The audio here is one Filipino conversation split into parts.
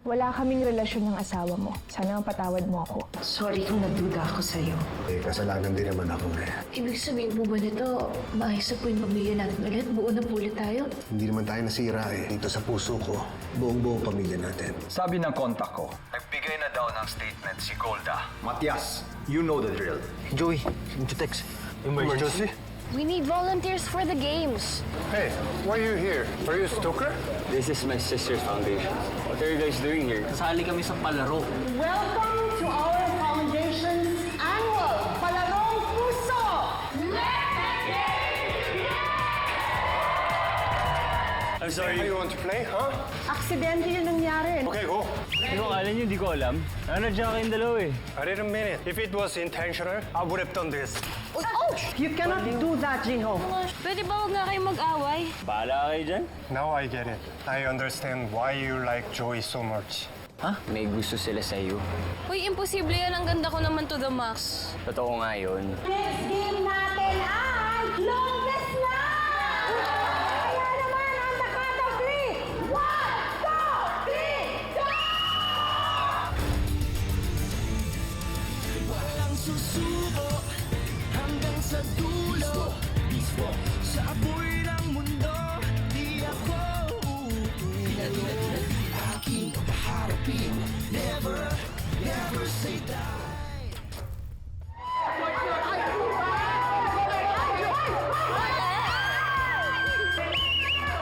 Wala kaming relasyon ng asawa mo. Sana patawad mo ako. Sorry kung nagduda ako sa'yo. Kasalanan din naman ako eh. Ibig sabihin po ba nito, maayos na po yung pamilya natin ulit? Buo na po ulit tayo? Hindi naman tayo nasira eh. Dito sa puso ko, buong-buong pamilya natin. Sabi ng kontak ko, nagbigay na daw ng statement si Golda. Matias, you know the drill. Joey, text. Emergency? We need volunteers for the games. Hey, why are you here? Are you a stalker? This is my sister's foundation. What are you guys doing here? Kasali kami sa palaro. Welcome to our foundation's annual Palarong Puso! I'm sorry. Hey, you want to play, huh? Aksidente yung nangyari. Okay, go. Ano akala niyo, di ko alam. Nandiyan kayong dalawa eh. I didn't mean it. If it was intentional, I would have done this. You cannot do that, Jiho. Pwede ba huwag nga kayong mag-away? Bahala kayo dyan. Now I get it. I understand why you like Joey so much. May gusto sila sa iyo. Uy, imposible yan. Ang ganda ko naman to the max. Totoo nga yun. Next game natin ay longest na! Kaya naman ang takata 3! 1, 2, 3, go! Walang susuko hanggang sa dulo. Mismo sa apoy ng mundo, di ako uuwi. Aking kaharapin, never, never say die.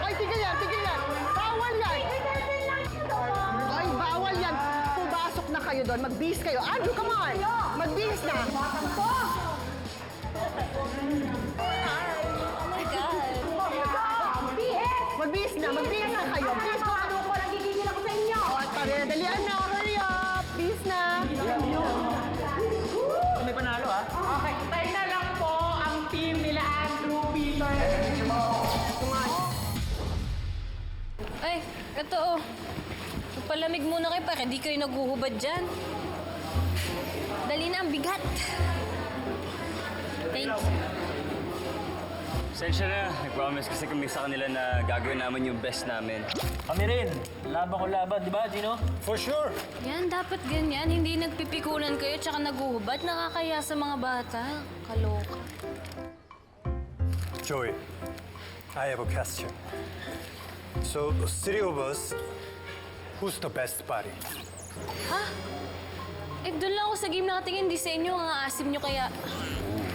Ay, tigil yan, tigil yan! Bawal yan! Ay, bawal yan! Pumasok na kayo doon, mag-bis kayo. Andrew, come on! Mag-bis na! Magbihis na kayo. Please, kung ano ko, nagigigil ako sa inyo. O, pare, dalian na, hurry up. Please na. May panalo ha? Okay, tayo na lang po ang team nila Andrew, Peter. Ay, ito oh. Palamig muna kayo para di kayo naghuhubad dyan. Dali na ang bigat. Thank you. Sensya na. Nag-promise kasi kami sa kanila na gagawin namin yung best namin. Kami rin. Laban ko laban, di ba, Gino? For sure. Yan, dapat ganyan. Hindi nagpipikunan kayo tsaka naghuhubad. Nakakaya sa mga bata. Kaloka. Joey, I have a question. So, three of us, who's the best buddy? Ha? Eh, doon lang ako sa game nakatingin. Di sa inyo. Ang aasim nyo kaya...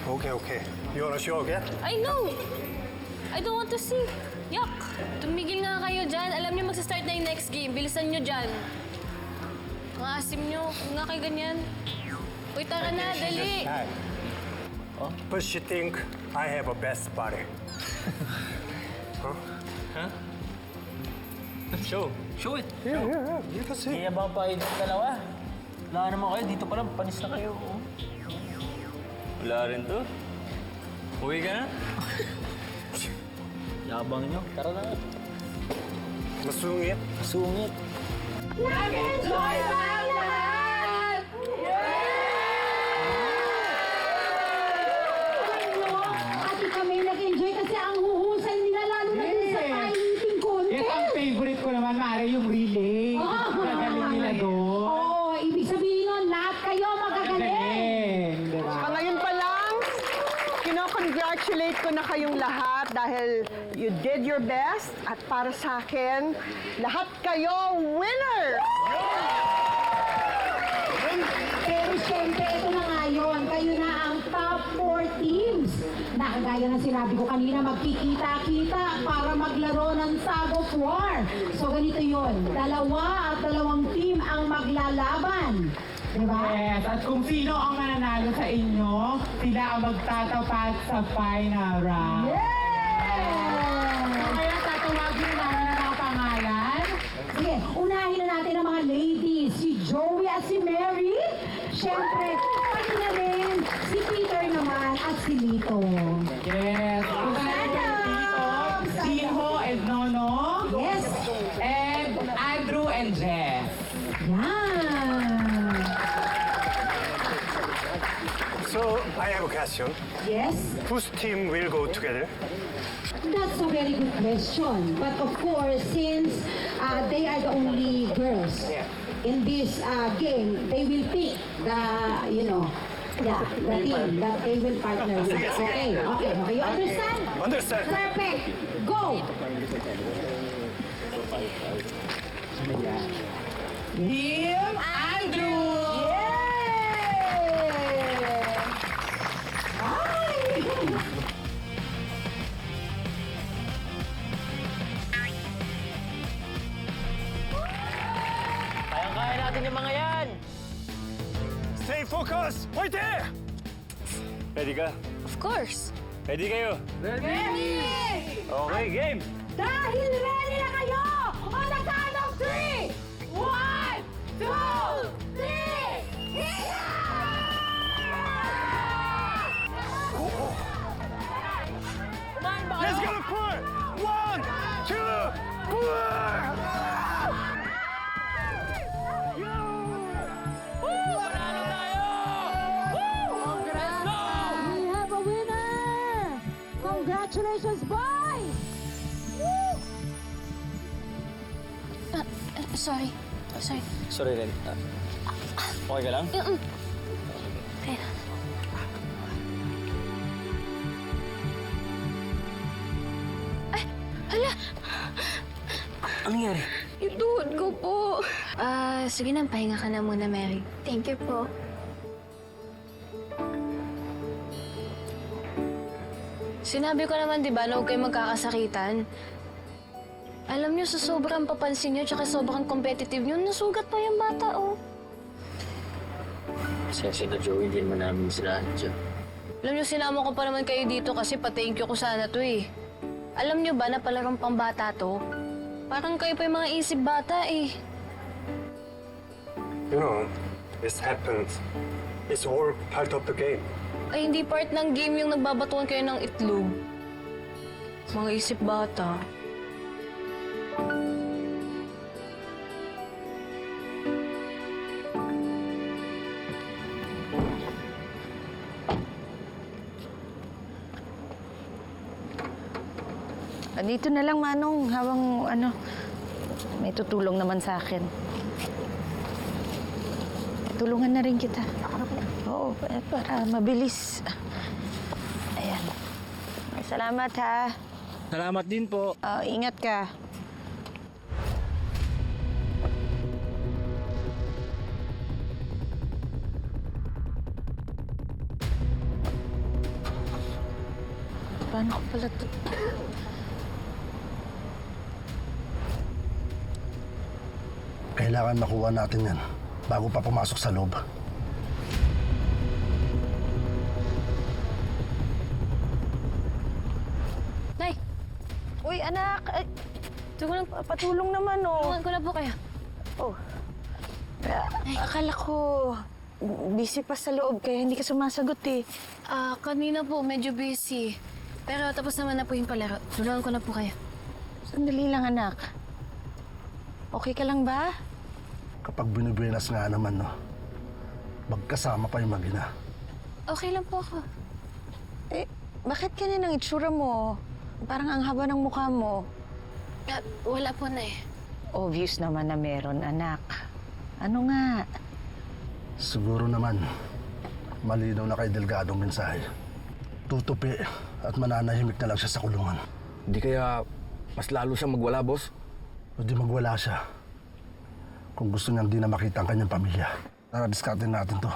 Okay. You wanna show again? I know! I don't want to see. Yuck! Tumigil nga kayo dyan. Alam niyo magsa-start na yung next game. Bilisan nyo dyan. Ang asim nyo. Huwag nga kayo ganyan. Uy, tara na. Dali! But she think I have a best buddy. Show. Show it. Yeah. You can see. Kaya ba pa yung dalawa? Wala naman kayo. Dito pa lang. Panis na kayo. Oh. Wala rin to. Uwi ka na? Yabang nyo. Tara na. Masungit. Sungit. Nag-enjoy ba ang lahat? Ate kami nag-enjoy kasi ang huhusay nila lalo na din sa pie-eating contest. Yes, ang favorite ko naman, Mare, yung relay. Gagaling nila doon. Oo, ibig sabihin nun, lahat kayo magagaling. Saka ngayon pa lang, kino-congratulate ko na kayong lahat dahil you did your best at para sa akin, lahat kayo winner! Pero syempre, ito na nga yun. Kayo na ang top 4 teams. Na kagaya ng sinabi ko kanina, magkikita-kita para maglaro ng Tug of War. So ganito yun, dalawa at dalawang team ang maglalaban. Diba? Yes, at kung sino ang mananalo sa inyo, sila ang magtatapat sa final round. Yeah! Kaya tatawagin namin ang mga pangalan. Sige, unahin na natin ang mga ladies. Si Joey at si Mary. Siyempre, pati na rin si Peter naman at si Lito. Yes. Jinho and Nono. Yes! And Andrew and Jeff. Yan! So, I have a question. Yes? Whose team will go together? That's a very good question. But of course, since they are the only girls in this game, they will pick the, the team that they will partner with. Okay. You understand? Understand. Perfect. Go. Team Andrew. Kayang-kaya natin yung mga yan. Stay focused! Right there! Ready ka? Of course. Ready kayo? Ready! Okay, game! Dahil ready na kayo! On the count of 3! 1, 2, 3! Let's go to pour! 1, 2, pour! We have a winner! Congratulations, boys! Sorry. Sorry, Ren. Okay ka lang? Hala! Ano nangyari? Yung tuhod ko po. Sige na, pahinga ka na muna, Mary. Thank you po. Sinabi ko naman, di ba, na huwag kayo magkakasakitan. Alam niyo, sa sobrang papansin niyo, tsaka sobrang competitive niyo, nasugat pa yung bata, oh. Sensya na, Joey. Hindi naman namin sila dyan. Alam niyo, sinama ko pa naman kayo dito kasi pa-thank you ko sana to, eh. Alam niyo ba na palarong pambata to? Parang kayo pa yung mga isip bata, eh. You know, this happens. It's all part of the game. Ay, hindi part ng game yung nagbabatuan kayo ng itlog. Mga isip bata. Dito na lang, Manong, habang may tutulong naman sa akin. Tulungan na rin kita. Oo, para mabilis. Ayan. Salamat, ha. Salamat din po. Ingat ka. Paano ko pala ito? Kailangan makuha natin yan bago pa pumasok sa loob. Nay! Uy, anak! Patulong naman, oh. Tulungan ko na po kayo. Oh. Akala ko busy pa sa loob kaya hindi ka sumasagot, eh. Kanina po, medyo busy. Pero tapos naman na po yung palaro. Tulungan ko na po kayo. Sandali lang, anak. Okay ka lang ba? Kapag binubuenas nga naman, no, magkasama pa yung mag-ina. Okay lang po ako. Bakit ganyan ang itsura mo? Parang ang haba ng mukha mo. Wala po na, eh. Obvious naman na meron, anak. Ano nga? Siguro naman, malinaw na kay Delgadong mensahe. Tutupi at mananahimik na lang siya sa kulungan. Di kaya mas lalo siyang magwala, boss? O di magwala siya. Kung gusto niyang di na makita ang kanyang pamilya. Tara, diskartin natin to.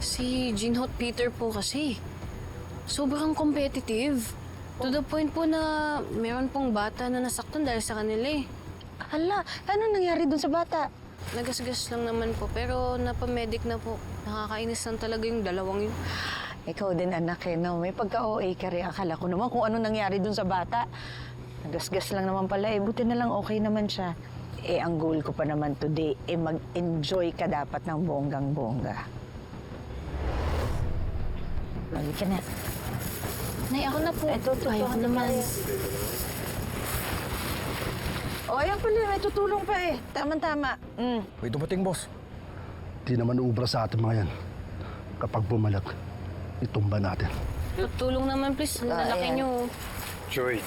Si Jinhot Peter po kasi. Sobrang competitive. To the point po na meron pong bata na nasaktan dahil sa kanila, eh. Hala, ano nangyari dun sa bata? Nagasgas lang naman po, pero napamedic na po. Nakakainis lang talaga yung dalawang yun. Ikaw din, anak, eh, no? May pagka-OA ka rin. Akala ko naman kung ano nangyari dun sa bata. Nagasgas lang naman pala, eh. Buti na lang okay naman siya. Ang goal ko pa naman today, mag-enjoy ka dapat ng bonggang-bongga. Lagi ka na. Nay, ako na po. Ito, Ayaw ko naman. O, ayan pala, may tutulong pa eh. Tama-tama. May dumating, boss. Di naman uubra sa atin mga yan. Kapag bumalag, itumba natin. Tulong naman, please. Lalaki ayan. niyo. Joey,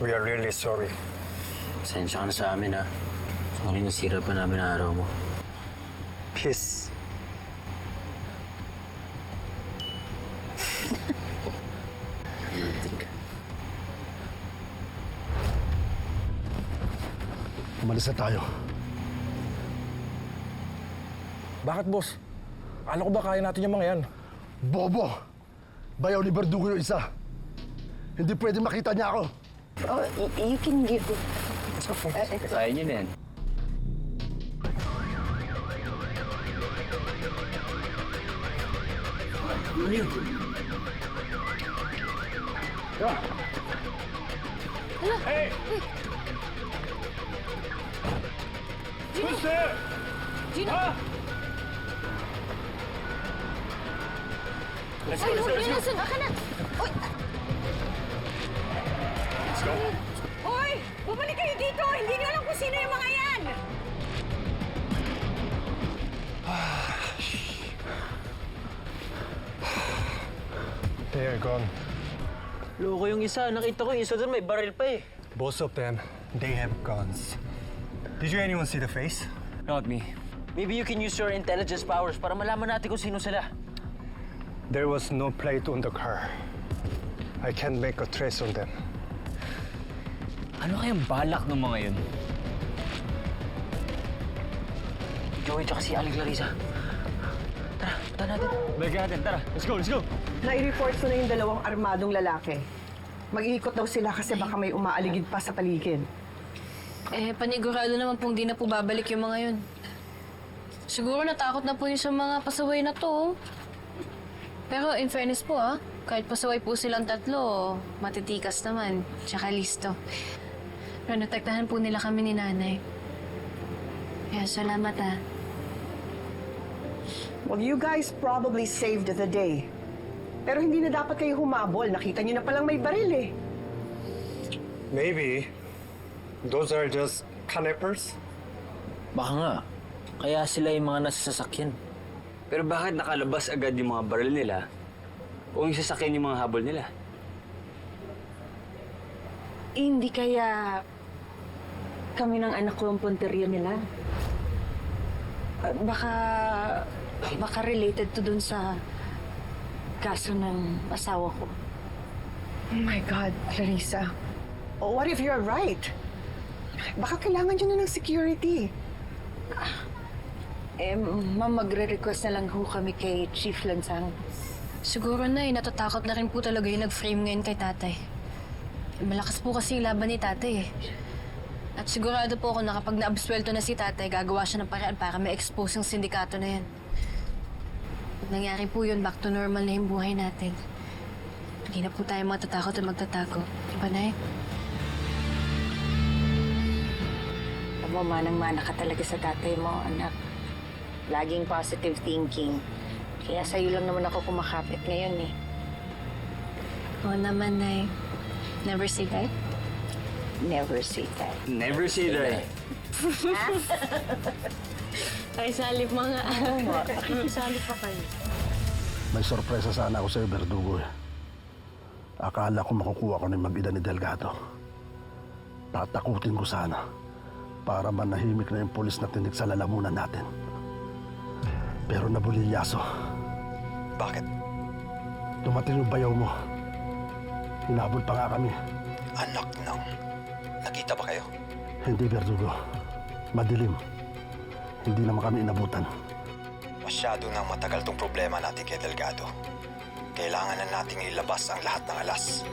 we are really sorry. Pasensya ka na sa amin, ha? Sorry, nasira pa namin ang araw mo. Please. Umalis na tayo. Bakit, boss? Ano ko ba kaya natin yung mga yan? Bobo! Bayaw ni Verdugo yung isa. Hindi pwede makita niya ako. Oh, you can give it. Kaya niyo na yan. Ay, Wilson, aka na! Uy! Hoy! Bumalik kayo dito! Hindi niyo alam kung sino yung mga yan! They are gone. Loko yung isa. Nakita ko yung isa doon may baril pa eh. Both of them, they have guns. Did you anyone see the face? Not me. Maybe you can use your intelligence powers para malaman natin kung sino sila. There was no plate on the car. I can't make a trace on them. Ano kayang balak ng mga yun? Joey tsaka si Aling Clarissa. Tara, punta natin. Balik natin, tara. Let's go, let's go! Nai-report ko na yung dalawang armadong lalaki. Mag-iikot daw sila kasi baka may umaaligid pa sa paligid. Eh, panigurado naman pong di na po babalik yung mga yun. Siguro natakot na po yung sa mga pasaway na to. Pero in fairness po kahit pasaway po silang tatlo, matitikas naman, tsaka listo. Pero natektahan po nila kami ni nanay. Kaya salamat Well, you guys probably saved the day. Pero hindi na dapat kayo humabol. Nakita niyo na palang may baril eh. Maybe those are just canapers. Baka nga. Kaya sila yung mga nasa sasakyan. Pero bakit nakalabas agad yung mga baril nila o yung sasakyan yung mga habol nila? Hindi kaya kami ng anak ko ang punteriya nila? Baka related to dun sa kaso ng asawa ko. Oh my God, Clarissa. Oh, what if you're right? Baka kailangan nyo na ng security. Ma'am, magre-request na lang ho kami kay Chief Lansang. Siguro natatakot na rin po talaga yung nag-frame ngayon kay tatay. Malakas po kasi yung laban ni tatay At sigurado po ako na kapag naabswelto na si tatay, gagawa siya ng paraan para ma-expose yung sindikato na yan. Pag nangyari po yun, back to normal na yung buhay natin. Hindi na po tayo matatakot at magtatago. Diba, Nay? Manang-mana ka talaga sa tatay mo, anak. Laging positive thinking. Kaya sa'yo lang naman ako kumakapit ngayon eh. Oo naman, Nay. Never say that? Never say that. Never say that. Ay, salip mga Salip pa kayo. May sorpresa sana ako sa'yo, Verdugo eh. Akala ko makukuha ko ng mag-ina ni Delgado. Tatakutin ko sana para manahimik na yung pulis na tinik sa lalamunan natin. Pero nabulilyaso. Bakit? Dumating yung bayaw mo. Hinabol pa nga kami. Anak ng... Nakita ba kayo? Hindi, Verdugo. Madilim. Hindi naman kami inabutan. Masyado nang matagal tong problema natin kay Delgado. Kailangan na nating ilabas ang lahat ng alas.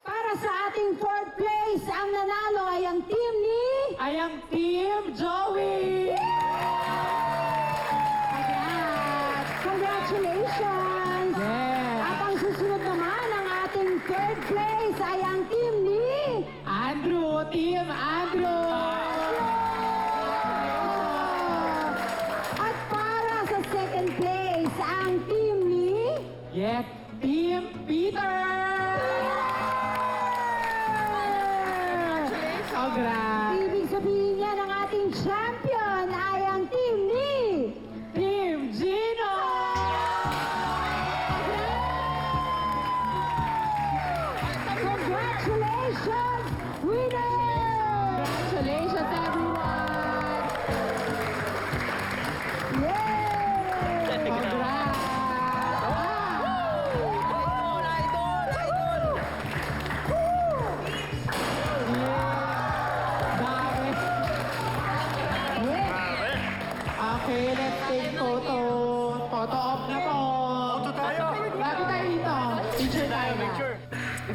Para sa ating fourth place, ang nanalo ay ang team ni... Ay ang Team Joey! Ayan! Congratulations! Yes! At ang susunod naman, ang ating third place ay ang team ni... Andrew! Team Andrew! At para sa second place, ang team ni... Yes! Team Peter!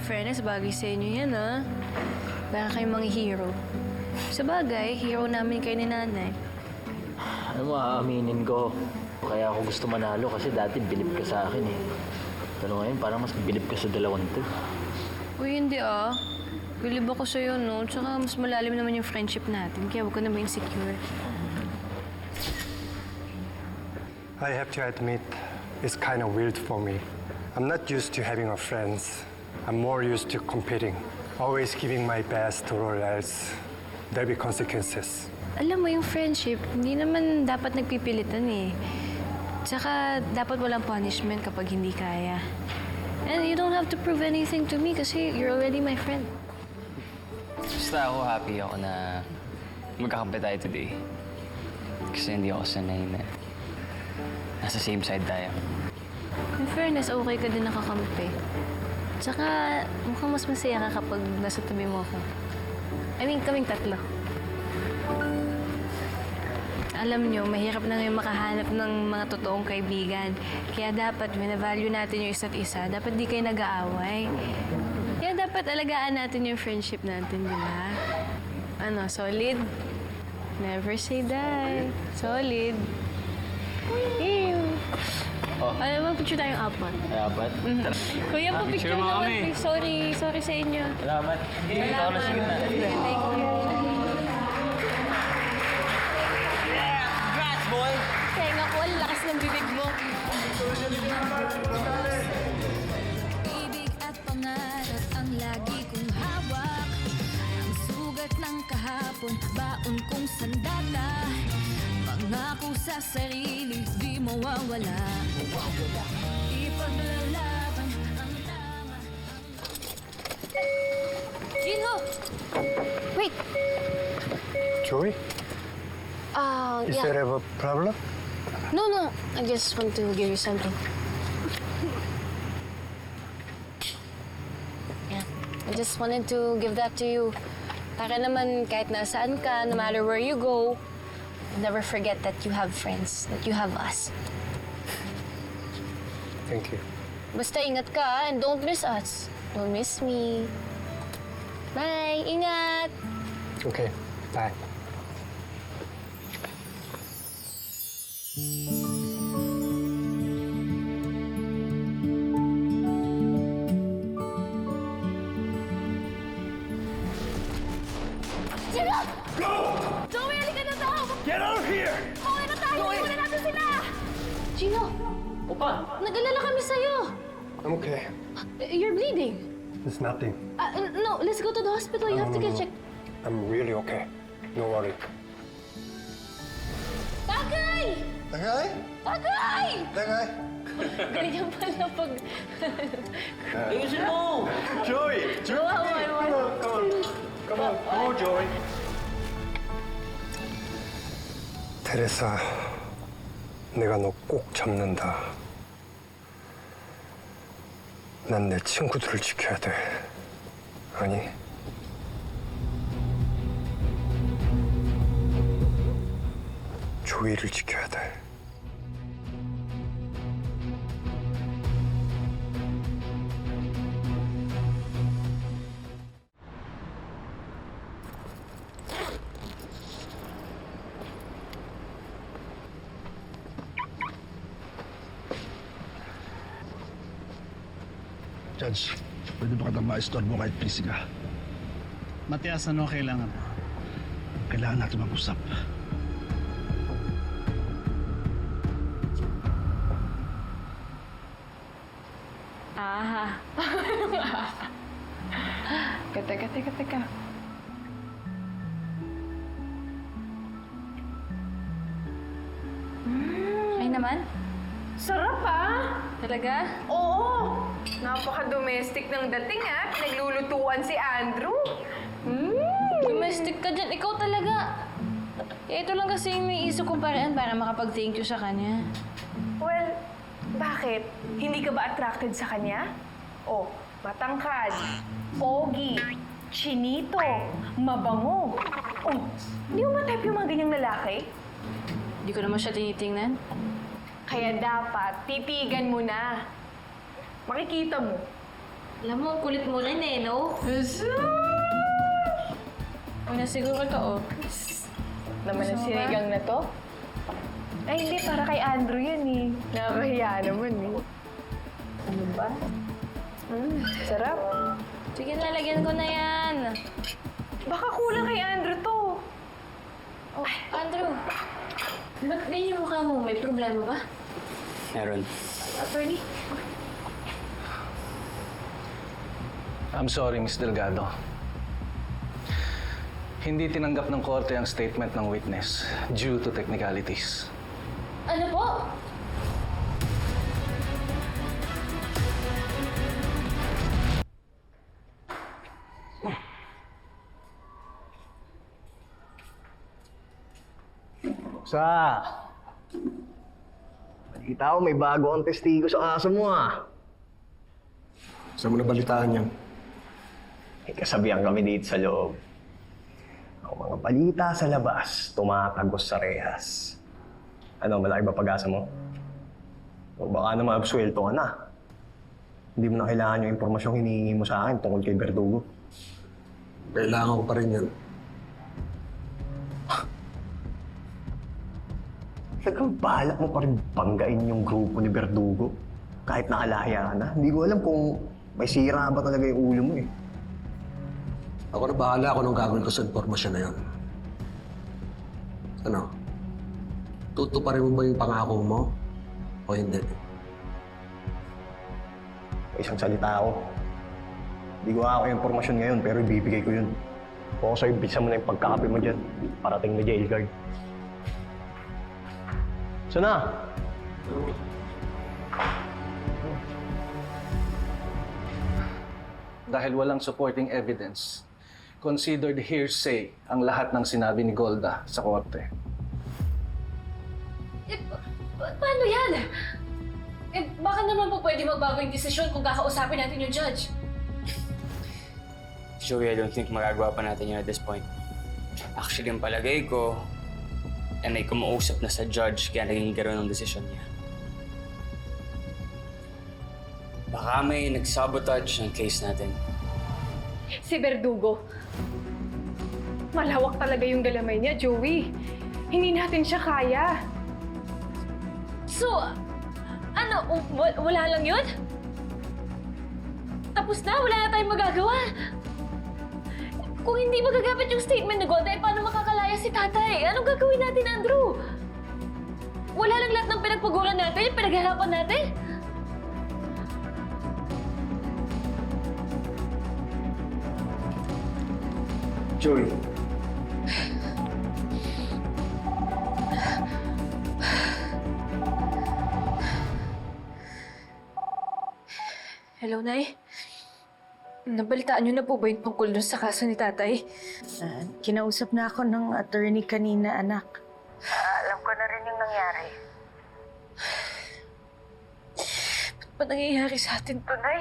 fairness, bagay sa inyo yan, ha? Baka kayong mga hero. Sa bagay, hero namin kayo ni nanay. Ano mo, aaminin ko. Kaya ako gusto manalo kasi dati bilib ka sa akin eh. Pero ngayon, parang mas bilib ka sa dalawang to. Uy, hindi ah. Bilib ako sa'yo, no? Tsaka mas malalim naman yung friendship natin, kaya huwag ka na ma-insecure. I have to admit, it's kind of weird for me. I'm not used to having a friends. I'm more used to competing. Always giving my best or else there'll be consequences. Alam mo, yung friendship, hindi naman dapat nagpipilitan eh. Tsaka, dapat walang punishment kapag hindi kaya. And you don't have to prove anything to me kasi you're already my friend. Basta ako happy ako na magkakampi tayo today. Kasi hindi ako sanay na nasa same side tayo. In fairness, okay ka din nakakampi. Tsaka, mukhang mas masaya ka kapag nasa tabi mo ako. I mean, kaming tatlo. Alam nyo, mahirap na ngayon makahanap ng mga totoong kaibigan. Kaya dapat, minavalue natin yung isa't isa. Dapat di kayo nag-aaway. Kaya dapat alagaan natin yung friendship natin, di ba? Ano, solid? Never say die. Solid. Ew. Oh. Alam mo, picture tayong apat. Ay, apat? Tara. Kuya, pa-picture mo naman. kami. Sorry sa inyo. Salamat. Dito ako na sa gitna. Thank you. Congrats, boy! Tenga ko, ang lakas ng bibig mo. Ibig at pangarap ang lagi kong hawak. Ang sugat ng kahapon, baon kong sandata. Pangako sa sarili, di mawawala. Ipaglalaban ang tama. Gino! Wait! Joey, is yeah. there a problem? No. I just want to give you something. Yeah. I just wanted to give that to you. Para naman kahit nasaan ka, no matter where you go, never forget that you have friends, that you have us. Thank you. Basta ingat ka and don't miss us. Don't miss me. Bye! Ingat! Okay, bye. Gino! Go! Joey, halika na daw! Get out of here! Pauwi na tayo! Iwan natin sila! Gino! Opa! Nag-alala kami sa'yo! I'm okay. You're bleeding. It's nothing. No, let's go to the hospital. You have to get checked. I'm really okay. No worry. Tagay! Tagay? Tagay! Tagay? Ganyan pala pag... Ayusin mo! Joey! Come on. Come on, Joey. 테레사, 내가 너 꼭 잡는다. 난 내 친구들을 지켜야 돼. 아니, 조이를 지켜야 돼. Judge, pwede ba kitang maistorbo kahit busy ka? Matias, ano kailangan? Kailangan natin mag-usap. Teka. Ay naman? Sarap ah! Talaga? Oo! Napaka-domestic ng dating ah. Pinaglulutuan si Andrew. Domestic ka dyan. Ikaw talaga. Ito lang kasi yung naisip kong paraan para makapag-thank you sa kanya. Well, bakit? Hindi ka ba attracted sa kanya? Oh, matangkad, pogi, chinito, mabango. Oh, hindi mo ma-type yung mga ganyang lalaki? Hindi ko naman siya tinitingnan. Kaya dapat, titigan mo na. Makikita mo, Alam mo, kulit mo rin eh, no? Una siguro to, oh. Naman ang sinigang na to? Ay, hindi. Para kay Andrew yan eh. Nakakahiya naman eh. Ano ba? Sarap. Sige, lalagyan ko na yan. Baka kulang kay Andrew to. Oh, Andrew. Ba't ganyan yung mukha mo? May problema ba? Meron. Attorney? I'm sorry, Miss Delgado. Hindi tinanggap ng korte ang statement ng witness due to technicalities. Ano po? Balita ko, may bago ang testigo sa kaso mo Saan mo nabalitaan yan? May kasabihan kami dito sa loob. Ang mga balita sa labas, tumatagos sa rehas. Ano, malaki ba pag-asa mo? O baka naman absuelto ka na. Hindi mo na kailangan yung impormasyong hinihingi mo sa akin tungkol kay Verdugo. Kailangan ko pa rin yan. Talagang balak mo pa rin banggain yung grupo ni Verdugo. Kahit nakalaya ka na. Hindi ko alam kung may sira ba talaga yung ulo mo eh. Ako na bahala kung anong gagawin ko sa impormasyon na yun. Ano? Tutuparin mo ba yung pangako mo? O hindi? May isang salita ako. Hindi ko ako yung impormasyon ngayon, pero ibibigay ko yun. Kung sa'yo, bisa mo na yung pagkakape mo dyan. Parating na jail guard. Sana? Dahil walang supporting evidence, considered hearsay ang lahat ng sinabi ni Golda sa korte. Eh, paano yan? Eh, baka naman po pwede magbago yung desisyon kung kakausapin natin yung judge. Joey, I don't think magagawa pa natin yun at this point. Actually, ang palagay ko, may kumausap na sa judge kaya naging gano'n ang desisyon niya. Baka may nag-sabotage ng case natin. Si Verdugo. Malawak talaga yung galamay niya, Joey. Hindi natin siya kaya. So, ano, wala lang yun? Tapos na? Wala na tayong magagawa? Kung hindi magagamit yung statement ni Golda, paano makakalaya si tatay? Anong gagawin natin, Andrew? Wala lang lahat ng pinagpaguran natin, pinaghirapan natin? Joey. Hello, Nay. Nabalitaan niyo na po ba yung tungkol dun sa kaso ni tatay? Kinausap na ako ng attorney kanina, anak. Alam ko na rin yung nangyari. Ba't ba nangyayari sa atin to, Nay?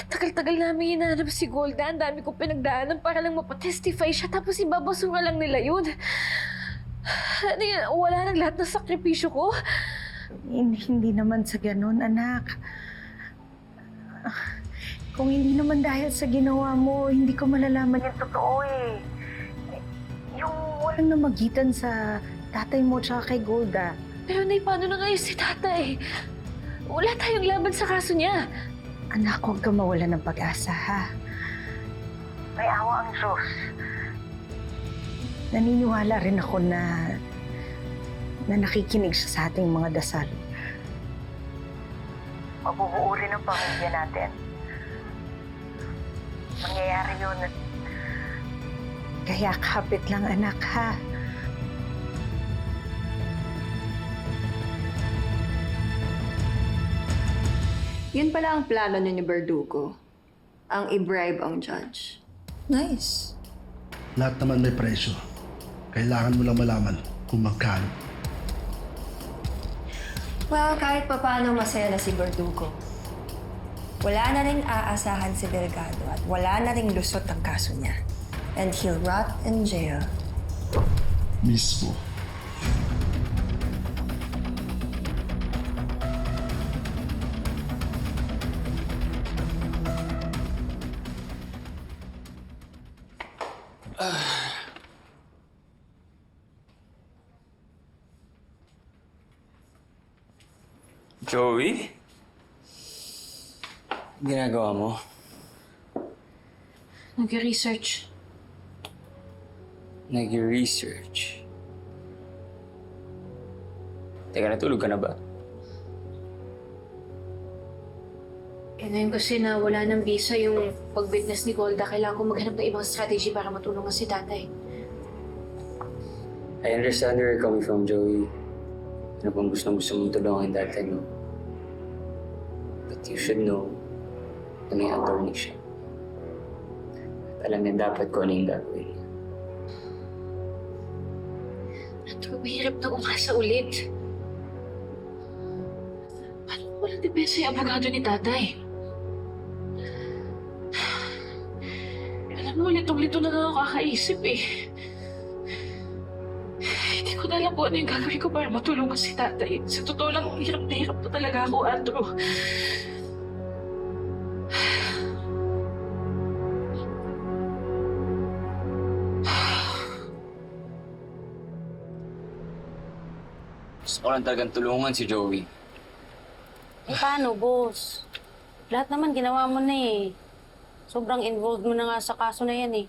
Tagal-tagal namin hinahanap si Golda. Ang dami kong pinagdaanan para lang mapatestify siya. Tapos ibabasura lang nila yun. Ano yan? Wala nang lahat ng sakripisyo ko. Hindi naman sa ganun, anak. Kung hindi naman dahil sa ginawa mo, hindi ko malalaman yung totoo eh. Yung walang namagitan sa tatay mo tsaka kay Golda. Pero Nay, paano na ngayon si tatay? Wala tayong laban sa kaso niya. Anak, huwag ka mawala ng pag-asa, ha? May awa ang Diyos. Naniniwala rin ako na nakikinig siya sa ating mga dasal. Mabubuo rin ang pamilya natin. Mangyayari yun. Kaya kapit lang, anak, ha? Yun pala ang plano niyo ni Verdugo. Ang i-bribe ang judge. Nice. Lahat naman may presyo. Kailangan mo lang malaman kung magkano. Well, kahit papaano masaya na si Verdugo. Wala na rin aasahan si Delgado at wala na rin lusot ang kaso niya. And he'll rot in jail. Mismo. Joey? Ginagawa mo? Nag-research. Nag-research. Teka, natulog ka na ba? Eh ngayon kasi na wala ng visa yung pag-witness ni Golda, kailangan ko maghanap ng ibang strategy para matulungan si tatay. I understand where you're coming from, Joey. Ano bang gusto mong tulungan tatay mo? But you should know na may attorney siya. At alam niya dapat ko ano yung gagawin niya. Ito, mahirap na umasa ulit. Paano walang depensa yung abogado ni tatay? Alam mo, litong-lito na lang ako kakaisip eh. Hindi ko na alam po ano yung gagawin ko para matulungan si tatay. Sa totoo lang, hirap na hirap na talaga ako, Andrew. Gusto ko lang talagang tulungan si Joey. Eh paano, boss? Lahat naman ginawa mo na eh. Sobrang involved mo na nga sa kaso na yan eh.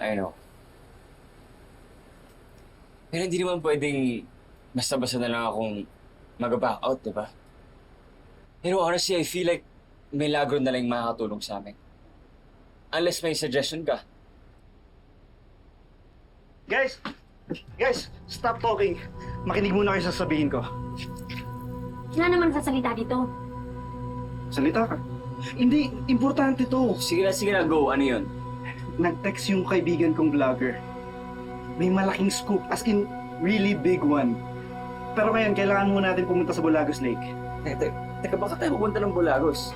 I know. Pero hindi naman pwedeng basta-basta na lang akong mag-back out, di ba? Pero honestly, I feel like may lagro na lang makakatulong sa amin. Unless may suggestion ka. Guys, stop talking. Makinig muna kayo sa sasabihin ko. Sila naman sasalita dito. Salita ka. Hindi, importante to. Sige na, go. Ano yun? Nag-text yung kaibigan kong vlogger. May malaking scoop, as in, really big one. Pero ngayon, kailangan muna natin pumunta sa Bulagos Lake. Teka, baka tayo pupunta ng Bulagos?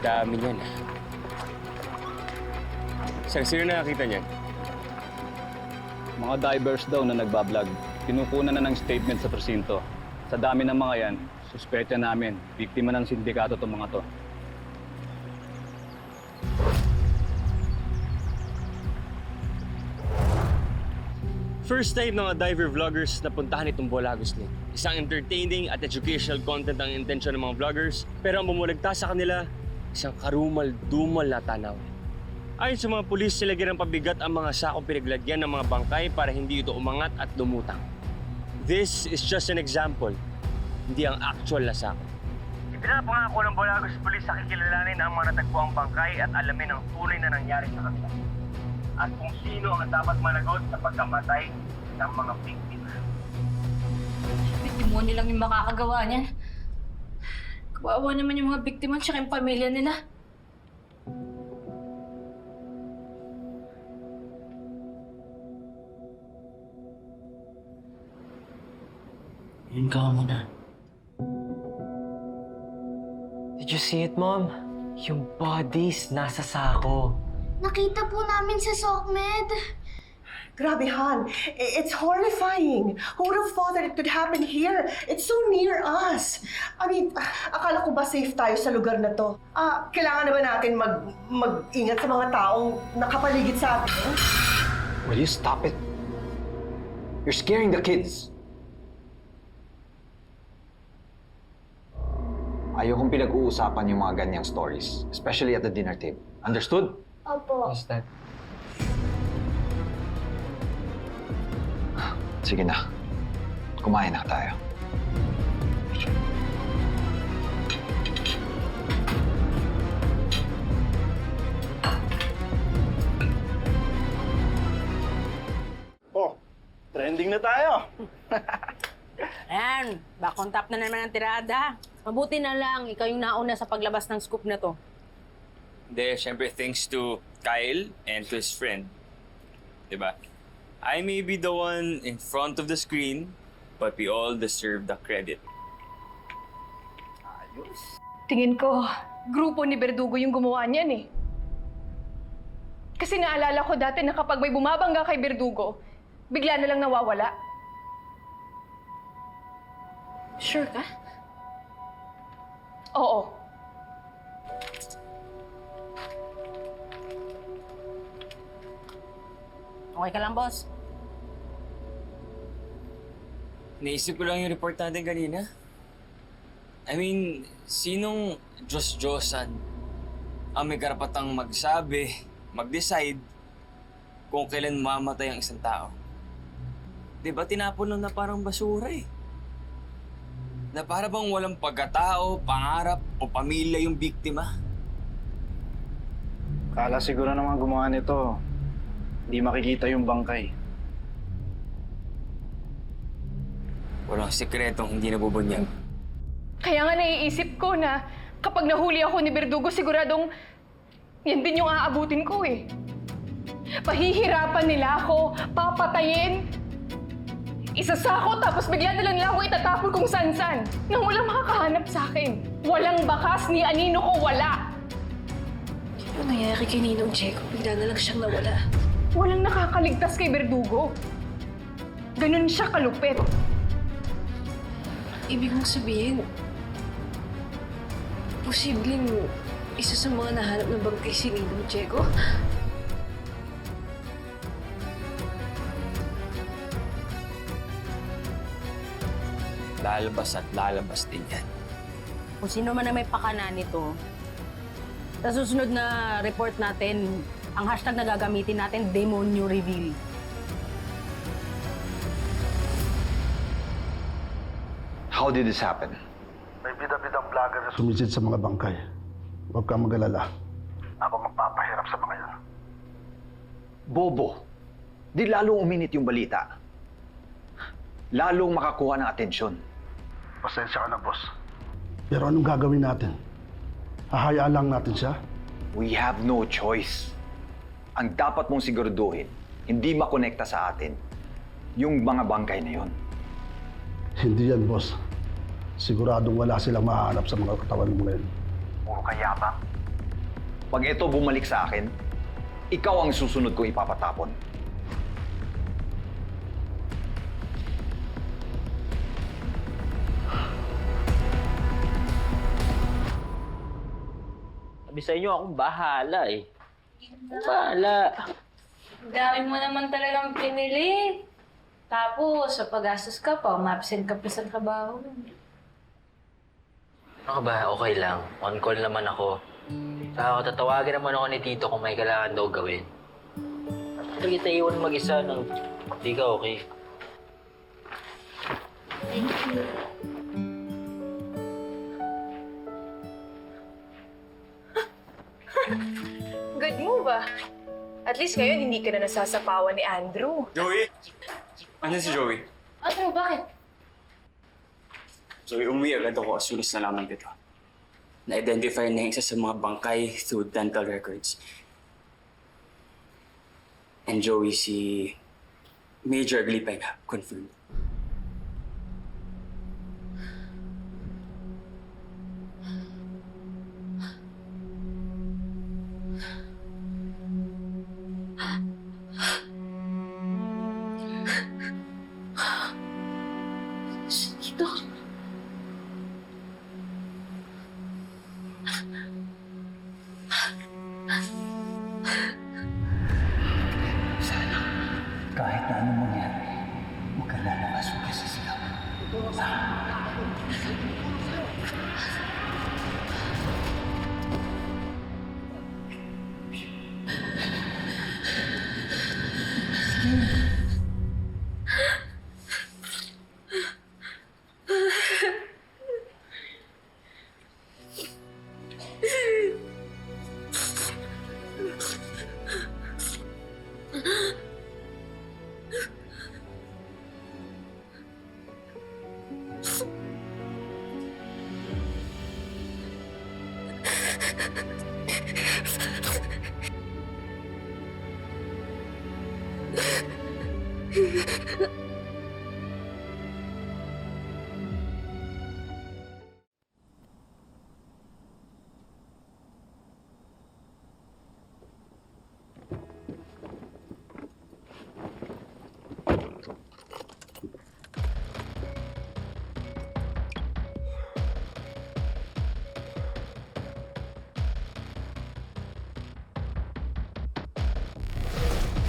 Dami niyan. Sino nakakita niyan? Mga divers daw na nagbablog. Kinukunan na ng statement sa presinto. Sa dami ng mga yan, suspecha namin, biktima ng sindikato itong mga to. First time mga diver vloggers na puntahan itong Bulagos Lake. Isang entertaining at educational content ang intensyon ng mga vloggers, pero ang bumulagta sa kanila, isang karumal-dumal na tanaw. Ayon sa mga pulis, nilagyan ng pabigat ang mga sakong pinaglagyan ng mga bangkay para hindi ito umangat at lumutang. This is just an example, hindi ang actual na sako. Ipinapangako ng Bulagos Police sa kikilalanin ang mga natagpuang bangkay at alamin ang tunay na nangyari sa kanila. At kung sino ang dapat managot sa pagkamatay ng mga biktima. Demonyo lang yung makakagawa niyan. Kawawa naman yung mga biktima at yung pamilya nila. Yun ka muna. Did you see it, Mom? Yung bodies nasa sako. Nakita po namin sa SOCMED. Grabe, Han. It's horrifying. Who would have thought that it could happen here? It's so near us. I mean, akala ko ba safe tayo sa lugar na to? Kailangan na ba natin mag-ingat sa mga taong nakapaligid sa atin? Will you stop it? You're scaring the kids. Ayokong pinag-uusapan yung mga ganyang stories, especially at the dinner table. Understood? Opo. Yes, Dad. Sige na. Kumain na tayo. Oh, trending na tayo. Ayan, back on top na naman ang tirada. Mabuti na lang, ikaw yung nauna sa paglabas ng scoop na to. Hindi, syempre thanks to Kyle and to his friend. Diba? I may be the one in front of the screen, but we all deserve the credit. Tingin ko, grupo ni Verdugo yung gumawa niyan eh. Kasi naalala ko dati na kapag may bumabangga kay Verdugo, bigla na lang nawawala. Sure ka? Oo. Okay ka lang, boss? Naisip ko lang yung report natin kanina. I mean, sinong Diyos-Diyosan ang may karapatang magsabi, mag-decide kung kailan mamatay ang isang tao? Diba tinapon lang na parang basura eh? Na para bang walang pagkatao, pangarap o pamilya yung biktima? Kala siguro naman gumawa nito, hindi makikita yung bangkay. Walang sikretong hindi nabubunyag. Kaya nga naiisip ko na kapag nahuli ako ni Verdugo, siguradong yan din yung aabutin ko eh. Pahihirapan nila ako, papatayin. Isasako tapos bigla na lang nila ako itatapon kung saan-saan. Nang walang makakahanap sa akin. Walang bakas ni anino ko, wala. Ano nangyari kay Ninong Diego? Bigla na lang siyang nawala. Walang nakakaligtas kay Verdugo. Ganun siya kalupit. Ibig mong sabihin, posibleng isa sa mga nahanap ng bangkay si Ninong Diego? Lalabas at lalabas din yan. Kung sino man ang may pakana nito, sa susunod na report natin, ang hashtag na gagamitin natin, Demonyo Reveal. How did this happen? May bida-bidang vlogger na sumisid sa mga bangkay. Huwag kang mag-alala. Ako magpapahirap sa mga yun. Bobo, di lalong uminit yung balita. Lalong makakuha ng atensyon. Pasensya ka na, boss. Pero anong gagawin natin? Hahayaan lang natin siya? We have no choice. Ang dapat mong siguraduhin, hindi makonekta sa atin yung mga bangkay na yon. Hindi yan, boss. Siguradong wala silang mahanap sa mga katawan mo ngayon. Puro kayabang. Pag ito bumalik sa akin, ikaw ang susunod kong ipapatapon. Sabi sa inyo, akong bahala eh. Bahala. Dami mo naman talagang pinili. Tapos, sa pag-gastos ka pa, umabsent ka pa sa trabaho. Ano ka ba? Okay lang. On call naman ako. Saka tatawagin naman ako ni Tito kung may kailangan daw gawin. Hindi kita iwan mag-isa nang di ka okay. Thank you. Good move ah. At least ngayon hindi ka na nasasapawan ni Andrew. Joey! Ano si Joey? Andrew, bakit? Joey, umuwi agad ako as soon as nalaman ko ito. Na-identify na yung isa sa mga bangkay through dental records. And Joey, si Major Aglipay confirmed. Tito. Sana, kahit na anong mangyari, huwag ka lalabas, huwag ka sisigaw.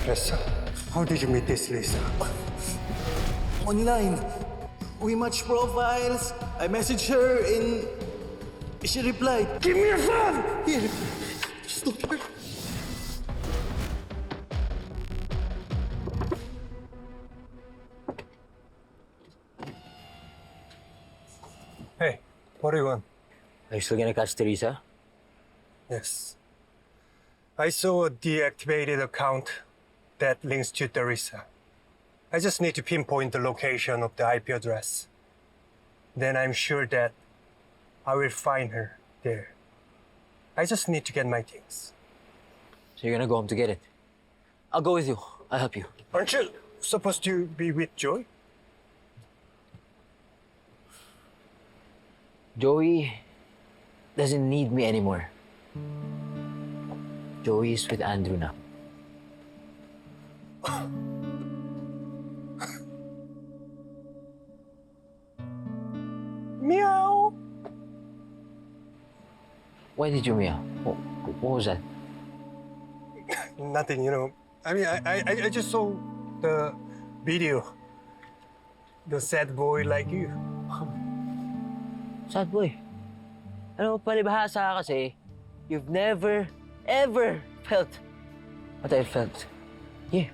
Lisa, how did you meet this Lisa? Online. We matched profiles. I messaged her and she replied. Give me your phone! Here. Stop her. Hey, what do you want? Are you still gonna catch Teresa? Yes. I saw a deactivated account that links to Teresa. I just need to pinpoint the location of the IP address. Then I'm sure that I will find her there. I just need to get my things. So you're gonna go home to get it? I'll go with you. I'll help you. Aren't you supposed to be with Joy? Joey doesn't need me anymore. Joey is with Andrew now. Meow! Why did you meow? What was that? Nothing, you know. I mean, I just saw the video. The sad boy like you. Sad boy. Ano, palibhasa kasi, you've never, ever felt what I felt. Yeah.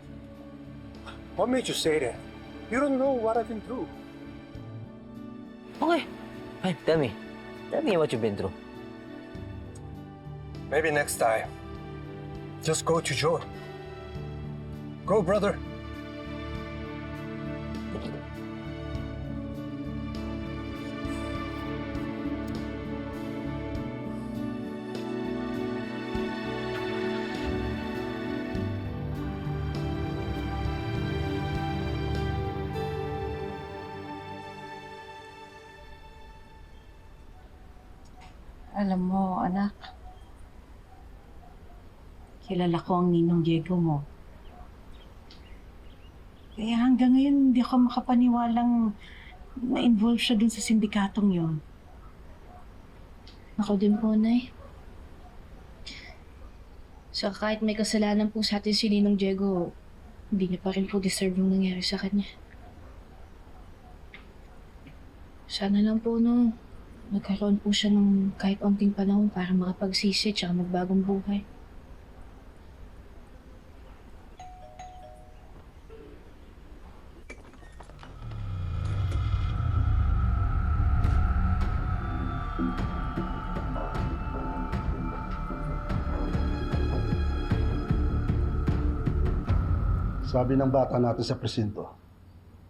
What made you say that? You don't know what I've been through. Okay. Fine, tell me. Tell me what you've been through. Maybe next time. Just go to Joy. Go, brother. Alam mo, anak, kilala ko ang ninong Diego mo. Kaya hanggang ngayon, hindi ako makapaniwalang na-involve siya dun sa sindikatong yun. Ako din po, Nay. So kahit may kasalanan po sa atin si Ninong Diego, hindi niya pa rin po deserve yung nangyari sa kanya. Sana lang po, no, nagkaroon po siya ng kahit onting panahon para makapagsisi at magbagong buhay. Sabi ng bata natin sa presinto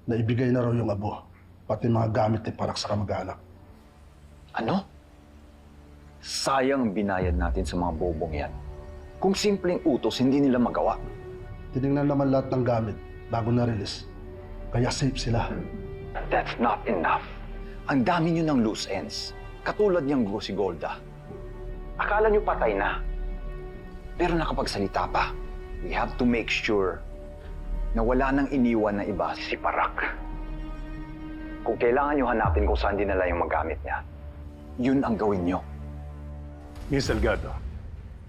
na ibigay na raw yung abo, pati mga gamit ni Parak sa kamag-anak. Ano? Sayang ang binayad natin sa mga bobong yan. Kung simpleng utos, hindi nila magawa. Tinignan naman lahat ng gamit bago na-release. Kaya safe sila. That's not enough. Ang dami nyo ng loose ends. Katulad niyang si Golda. Akala nyo patay na. Pero nakapagsalita pa. We have to make sure na wala nang iniwan na iba si Parak. Kung kailangan nyo hanapin kung saan dinala yung magamit niya, yun ang gawin nyo. Miss Delgado,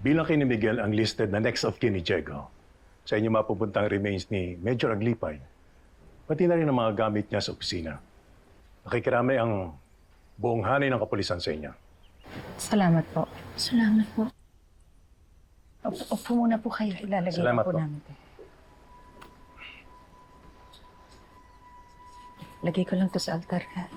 bilang kay ni Miguel ang listed na next of kin ni Diego, sa inyo mapupuntang remains ni Major Aglipay, pati na rin ang mga gamit niya sa opisina. Nakikiramay ang buong hanay ng kapulisan sa inyo. Salamat po. Salamat po. Upo muna po kayo. Ilalagay Salamat po po. namin. Lagay ko lang to sa altar, ha?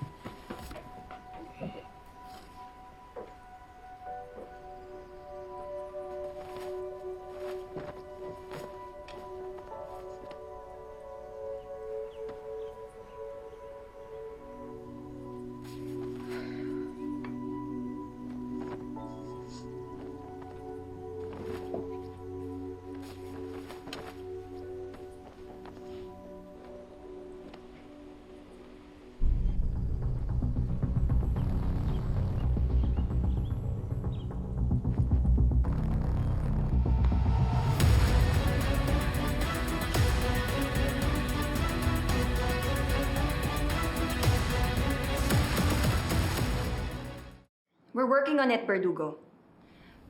We're working on it, Verdugo.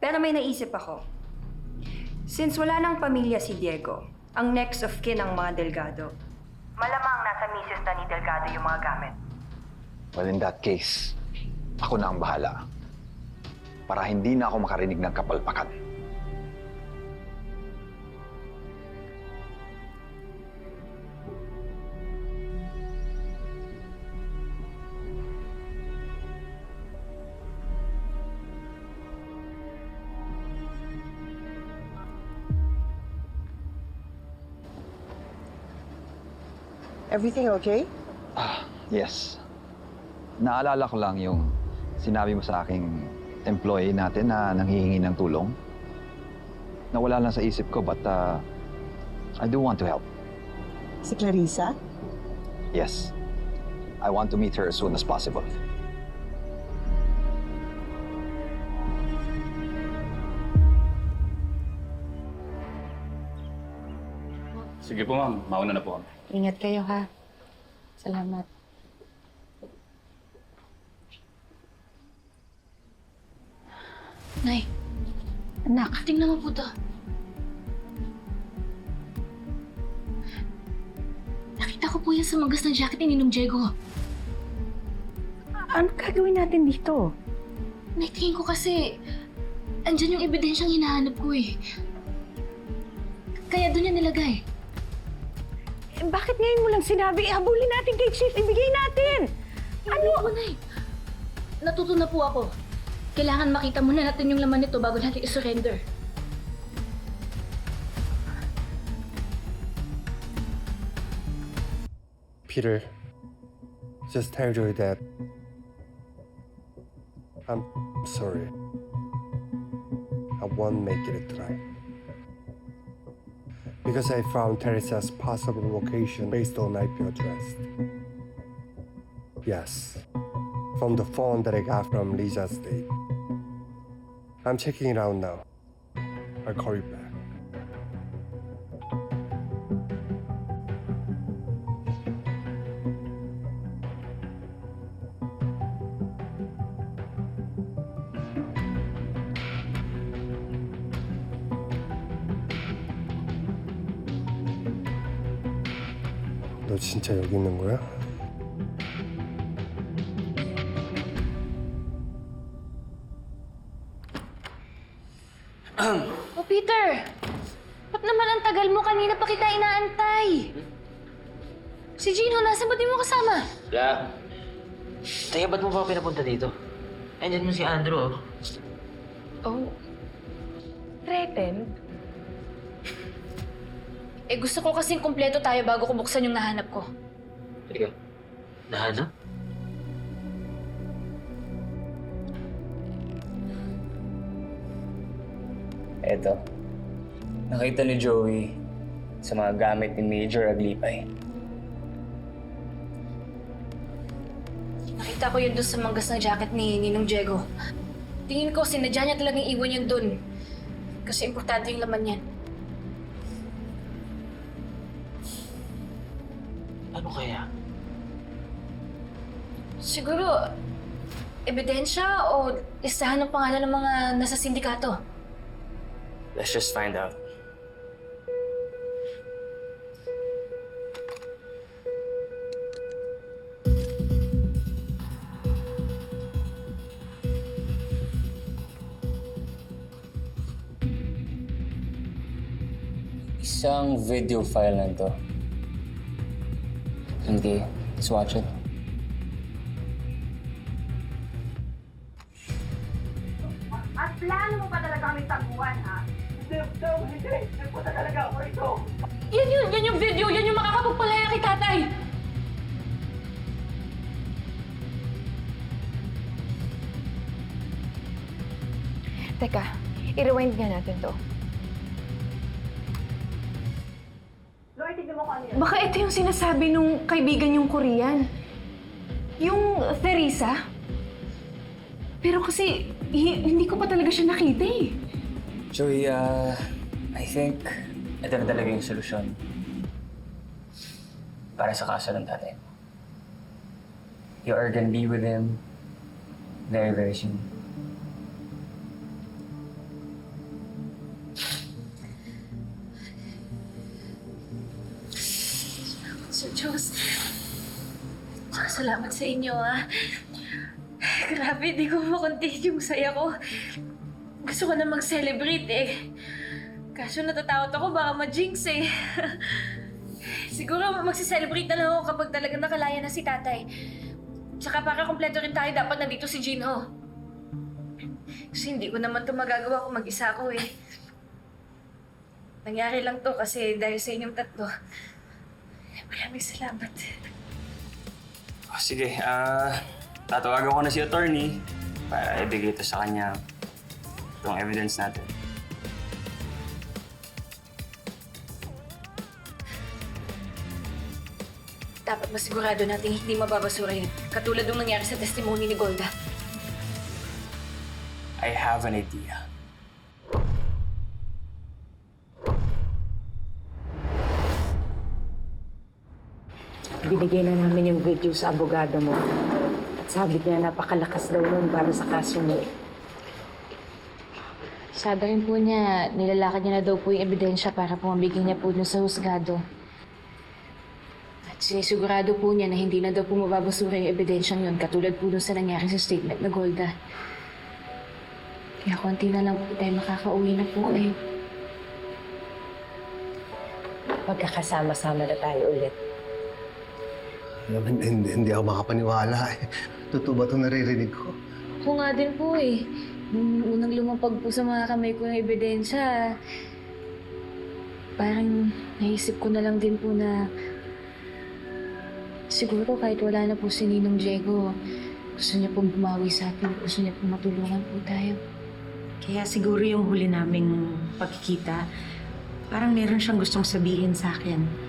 Pero may naisip ako. Since wala nang pamilya si Diego, ang next of kin ng mga Delgado. Malamang nasa misis na ni Delgado yung mga gamit. Well, in that case, ako na ang bahala. Para hindi na ako makarinig ng kapalpakan. Everything okay? Yes. Naalala ko lang yung sinabi mo sa aking employee natin na nanghihingi ng tulong. Nawala lang sa isip ko, but I do want to help. Si Clarissa? Yes. I want to meet her as soon as possible. Sige po ma'am, mauna na po kami. Ingat kayo ha. Salamat. Nay, Anak, tingnan mo po to. Nakita ko po yan sa magas ng jacket ni Ninong Diego. ano gagawin natin dito? Nay, tingin ko kasi andyan yung ebidensyang hinahanap ko eh. Kaya doon yan nilagay. Bakit ngayon mo lang sinabi? Habulin natin kay Chief, ibigay natin! Ano? Nay, natuto na po ako. Kailangan makita muna natin yung laman nito bago natin isurrender. Peter, just tell Joy that I'm sorry. I won't make it tonight. Because I found Teresa's possible location based on IP address. Yes, from the phone that I got from Lisa's date. I'm checking it out now. I'll call you back. 너 진짜 여기 있는 거야? Oh, Peter! Ba't naman ang tagal mo? Kanina pa kita inaantay. Si Gino, nasa ba't di mo kasama? Yeah. Teka, ba't mo pa pinapunta dito? Andyan mo si Andrew, oh. Oh. Threatened? Eh, gusto ko kasing kumpleto tayo bago ko buksan yung nahanap ko. Teka, nahanap? Eto, nakita ni Joey sa mga gamit ni Major Aglipay. Nakita ko yun doon sa manggas ng jacket ni Ninong Diego. Tingin ko, sinadya niya talagang iwan yun doon. Kasi importante yung laman niyan. Ano kaya? Siguro, ebidensya o listahan ng pangalan ng mga nasa sindikato. Let's just find out. Isang video file na ito. Hindi. Let's watch it. At plano mo pa talaga kami taguan, ha? Hindi po talaga ako ito. Yan yung video! Yan yung makakapagpalaya kay tatay! Teka, i-rewind nga natin to. Lord, tignan mo kanina. Baka ito yung sinasabi nung kaibigan yung Korean. Yung Teresa. Pero kasi, hindi ko pa talaga siya nakita eh. Joey, I think ito na talaga yung solusyon para sa kaso ng tatay. You are gonna be with him very, very soon. Sa Diyos. Salamat sa inyo, ah. Grabe, di ko makontain yung saya ko. Gusto ko na mag-celebrate eh. Kaso natatakot ako baka ma-jinx eh. Siguro magsi-celebrate na lang ako kapag talaga nakalaya na si tatay. Tsaka para kompleto rin tayo, dapat nandito si Jinho. Kasi hindi ko naman ito magagawa kung mag-isa ako eh. Nangyari lang to kasi dahil sa inyong tatlo. Maraming salamat. Oh, sige, tatawagan ko na si attorney para ibigay ito sa kanya itong evidence natin. Dapat masigurado natin hindi mababasura yun. Katulad ng nangyari sa testimony ni Golda. I have an idea. Binigay na namin yung video sa abogado mo. At sabi niya napakalakas daw nun para sa kaso mo. Sabi rin po niya, nilalakad niya na daw po yung ebidensya para po mabigyan niya po dun sa husgado. At sinisigurado po niya na hindi na daw po mababasura yung ebidensyang yun, katulad po dun sa nangyari sa statement na Golda. Kaya konti na lang po tayo makakauwi na po eh. Pagkakasama-sama na tayo ulit. Hindi ako makapaniwala eh. Totoo ba itong naririnig ko? Ako nga din po eh. Nung unang lumapag po sa mga kamay ko ng ebidensya, parang naisip ko na lang din po na siguro kahit wala na po si Ninong Diego, gusto niya pong bumawi sa atin, gusto niya pong matulungan po tayo. Kaya siguro yung huli naming pagkikita, parang meron siyang gustong sabihin sa akin.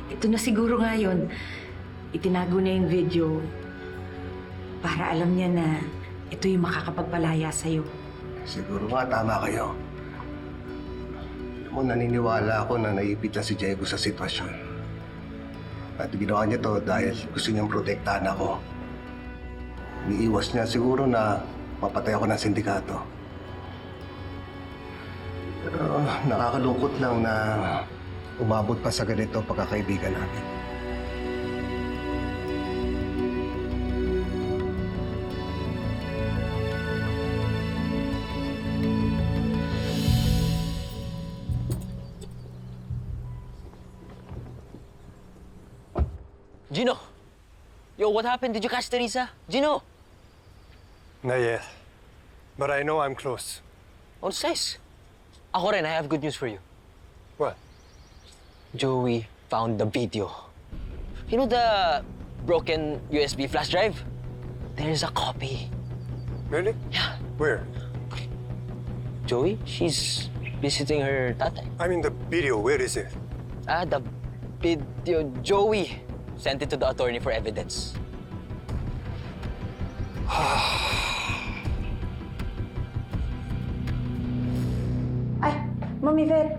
Ito na siguro nga yun. Itinago niya yung video para alam niya na ito yung makakapagpalaya sa'yo. Siguro nga, tama kayo. Alam mo, naniniwala ako na naipit na si Diego sa sitwasyon. At ginawa niya to dahil gusto niyang protektahan ako. Niiwas niya siguro na mapatay ako ng sindikato. Pero nakakalungkot lang na umabot pa sa ganito pagkakaibigan namin. Gino! Yo, what happened? Did you catch Teresa? Gino! Not yet. But I know I'm close. Oh, sis. Ako rin, I have good news for you. What? Joey found the video. You know the broken USB flash drive? There's a copy. Really? Yeah. Where? Joey, she's visiting her tatay. I mean the video, where is it? The video. Joey sent it to the attorney for evidence. Ay, Mami Ver.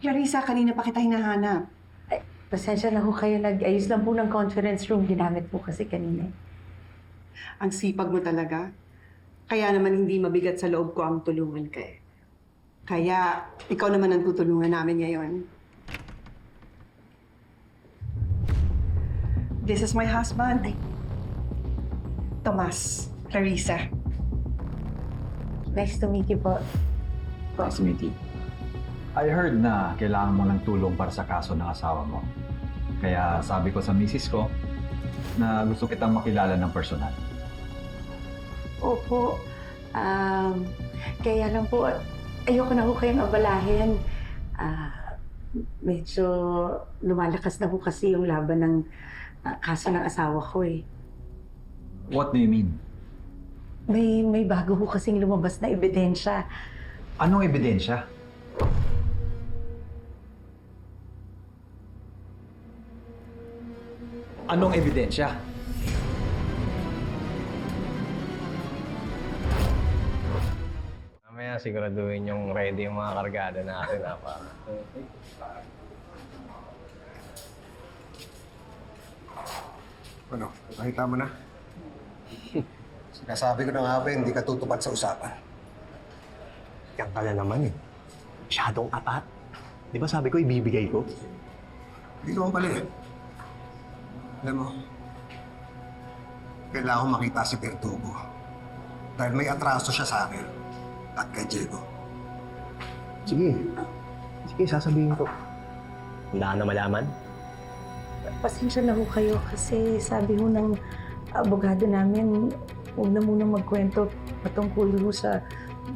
Clarissa, kanina pa kita hinahanap. Ay, pasensya na ho kayo. Nag-ayos lang po ng conference room. Ginamit po kasi kanina. Ang sipag mo talaga. Kaya naman hindi mabigat sa loob ko ang tulungan ka eh. Kaya ikaw naman ang tutulungan namin ngayon. This is my husband. Tomas, Clarissa. Nice to meet you po. Nice to meet you. I heard na kailangan mo ng tulong para sa kaso ng asawa mo. Kaya sabi ko sa misis ko na gusto kitang makilala ng personal. Opo. Kaya lang po, ayoko na po kayong abalahin. Medyo lumalakas na po kasi yung laban ng kaso ng asawa ko eh. What do you mean? May bago po kasing lumabas na ebidensya. Anong ebidensya? Anong ebidensya? Mamaya siguraduhin yung ready yung mga kargada natin. Ano, nakita mo na? Sinasabi ko na nga ba, hindi ka tutupad sa usapan. Yan ka na naman eh. Masyadong atat. Di ba sabi ko ibibigay ko? Dito ko pala eh. Alam mo, kailangan ko makita si Verdugo. Dahil may atraso siya sa akin at kay Diego. Sige. Sige, sasabihin ko. Wala na malaman. Pasensya na ho kayo kasi sabi ho ng abogado namin, huwag na muna magkwento patungkol ho sa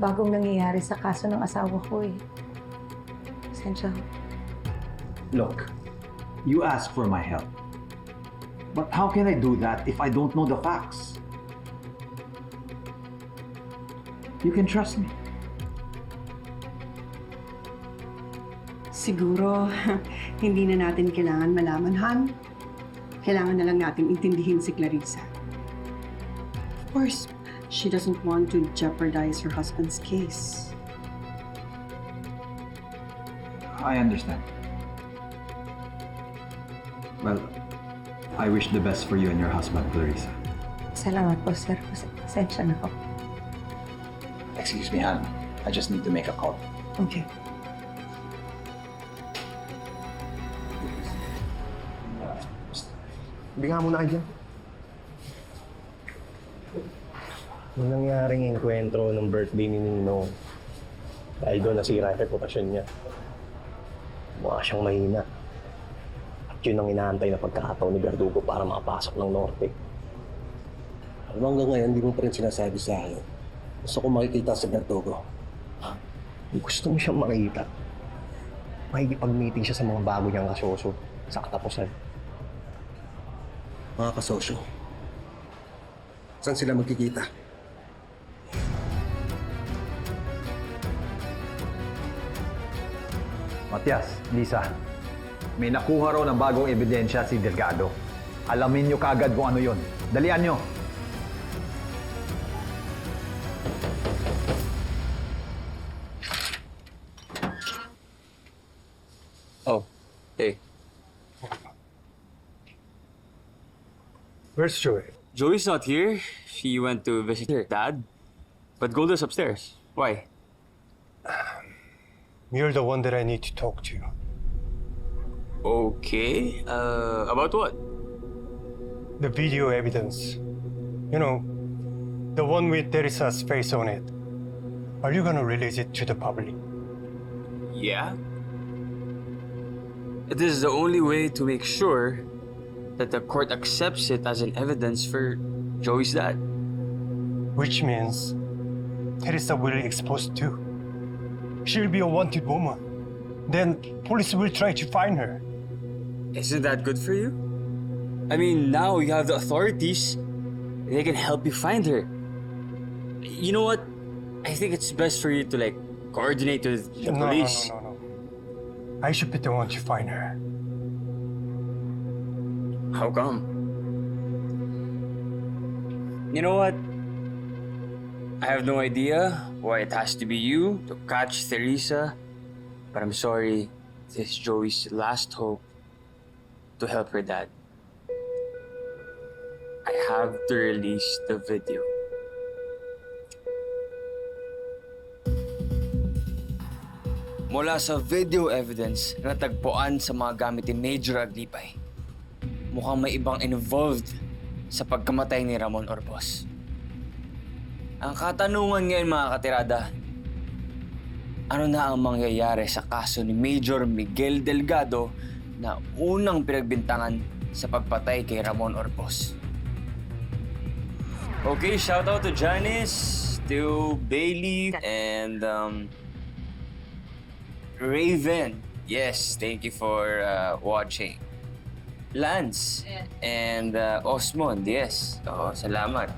bagong nangyayari sa kaso ng asawa ko eh. Pasensya ho. Look, you asked for my help. But how can I do that if I don't know the facts? You can trust me. Siguro, hindi na natin kailangan malaman, Han. Kailangan na lang natin intindihin si Clarissa. Of course, she doesn't want to jeopardize her husband's case. I understand. Well, I wish the best for you and your husband, Clarissa. Salamat po, sir. Pasensya na ho. Excuse me, Han. I just need to make a call. Okay. Hindi nga muna kayo dyan. Nung nangyaring enkwentro ng birthday ni Nino, dahil doon nasira yung reputasyon niya. Mukha siyang mahina. At yun ang inaantay na pagkakataon ni Verdugo para makapasok ng Norte. Alam mo, hanggang ngayon, hindi mo pa rin sinasabi sa akin. Gusto ko makikita si Verdugo. Gusto mo siyang makita. Makikipag-meeting siya sa mga bago niyang kasosyo sa katapusan. Mga kasosyo, saan sila magkikita? Matias, Lisa, may nakuha raw ng bagong ebidensya si Delgado. Alamin nyo kagad kung ano yon. Dalian nyo! Oh, hey. Where's Joey? Joey's not here. She went to visit her dad. But Golda's upstairs. Why? You're the one that I need to talk to. Okay. About what? The video evidence. You know, the one with Teresa's face on it. Are you gonna release it to the public? Yeah. It is the only way to make sure that the court accepts it as an evidence for Joey's dad. Which means Teresa will be exposed too. She'll be a wanted woman. Then police will try to find her. Isn't that good for you? I mean, now you have the authorities. They can help you find her. You know what? I think it's best for you to coordinate with the police. No. I should be the one to find her. How come? You know what? I have no idea why it has to be you to catch Teresa, but I'm sorry, this is Joey's last hope to help her dad. I have to release the video. Mula sa video evidence na natagpuan sa mga gamit ni Major Aglipay, mukhang may ibang involved sa pagkamatay ni Ramon Orbos. Ang katanungan ngayon mga katirada, ano na ang mangyayari sa kaso ni Major Miguel Delgado na unang pinagbintangan sa pagpatay kay Ramon Orbos? Okay, shout out to Janice, to Bailey, and Raven. Yes, thank you for watching. Lance and Osmond, yes. Oo, salamat.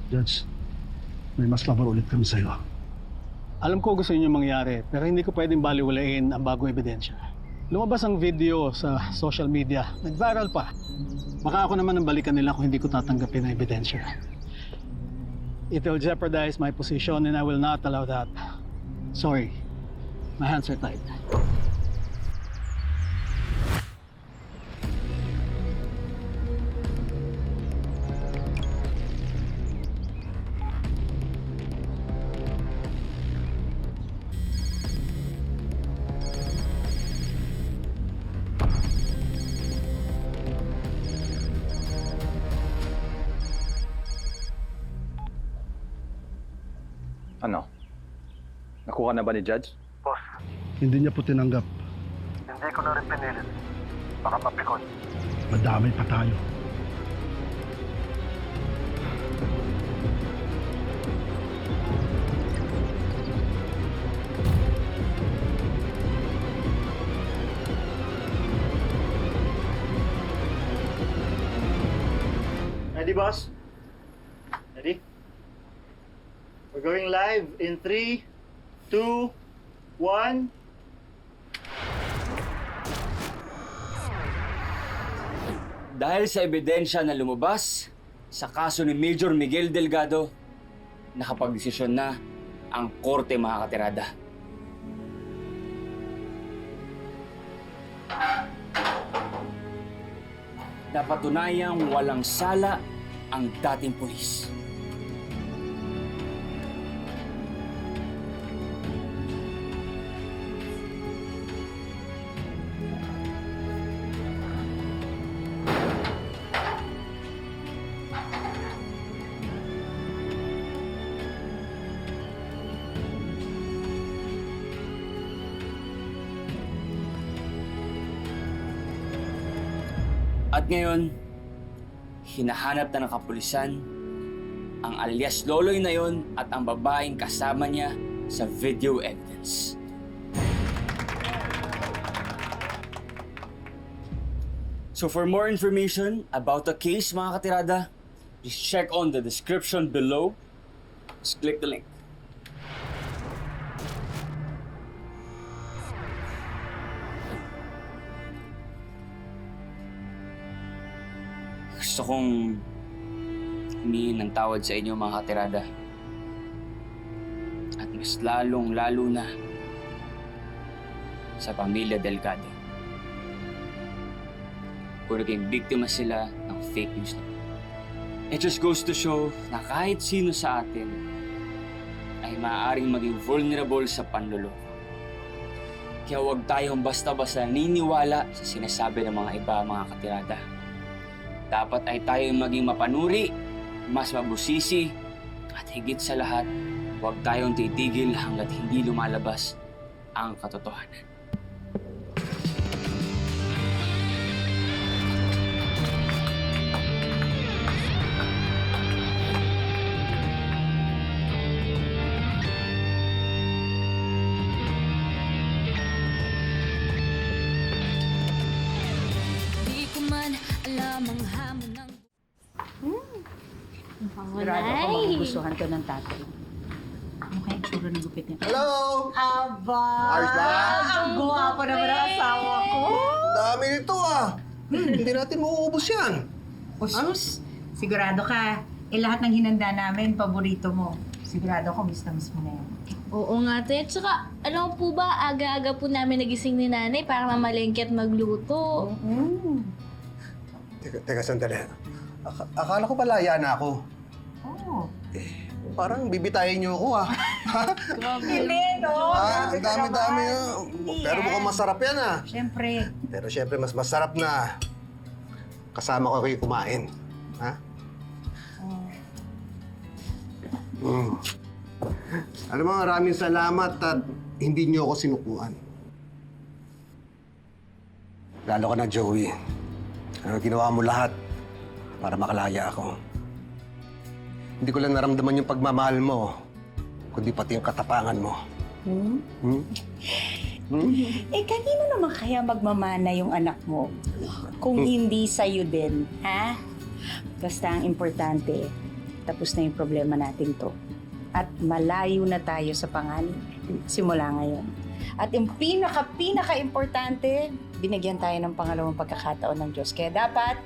Judge, may mas labor ulit kami sa'yo. Alam ko gusto niyo mangyari, pero hindi ko pwedeng baliwalain ang bagong ebidensya. Lumabas ang video sa social media, nag-viral pa. Baka ako naman ang balikan nila kung hindi ko tatanggapin ang ebidensya. It will jeopardize my position and I will not allow that. Sorry, my hands are tied. Nakuha na ba ni Judge? Hindi niya po tinanggap. Hindi ko na rin pinilit. Baka mapikon. Madamay pa tayo. Ready, boss? Ready? We're going live in 3, 2, 1. Dahil sa ebidensya na lumabas sa kaso ni Major Miguel Delgado, nakapagdesisyon na ang korte, mga katirada. Napatunayang walang sala ang dating pulis. At ngayon, hinahanap na ng kapulisan ang alias Loloy na yon at ang babaeng kasama niya sa video evidence. So for more information about the case, mga katirada, just check on the description below. Just click the link. Gusto kong humihin ng tawad sa inyo, mga katirada. At mas lalong-lalo na sa pamilya Delgado. Kung naging biktima sila ng fake news na. It just goes to show na kahit sino sa atin ay maaaring maging vulnerable sa panloloko. Kaya huwag tayong basta-basta niniwala sa sinasabi ng mga iba, mga katirada. Dapat ay tayo maging mapanuri, mas mabusisi, at higit sa lahat, huwag tayong titigil hanggat hindi lumalabas ang katotohanan. Di ko man alam ang hamon ng... Sigurado ako magugustuhan to ng tatay. Ano kaya yung tsura ng gupit niya? Hello! Aba! Ayos ba? Ang guwapo naman ang asawa ko! Dami nito ah! Hindi natin mauubos yan. Usus, sigurado ka. Lahat ng hinanda namin, paborito mo. Sigurado ko, miss mo na yan. Oo nga, te. Tsaka, alam mo po ba, aga-aga po namin nagising ni nanay para mamalengke at magluto. Teka, sandali. Akala ko palaya na ako. Oo. Parang bibitayin niyo ako ah. Hindi, no? Ang dami-dami ah. Pero mukhang masarap yan ah. Siyempre. Pero siyempre, mas masarap na kasama ko kayo kumain. Ha? Alam mo, maraming salamat at hindi niyo ako sinukuan. Lalo ka na, Joey. Ginawa mo lahat para makalaya ako. Hindi ko lang naramdaman yung pagmamahal mo, kundi pati yung katapangan mo. Kanino naman kaya magmamana yung anak mo? Kung hindi sa'yo din, ha? Basta ang importante, tapos na yung problema natin to. At malayo na tayo sa panganib simula ngayon. At yung pinaka-importante, binigyan tayo ng pangalawang pagkakataon ng Diyos. Kaya dapat,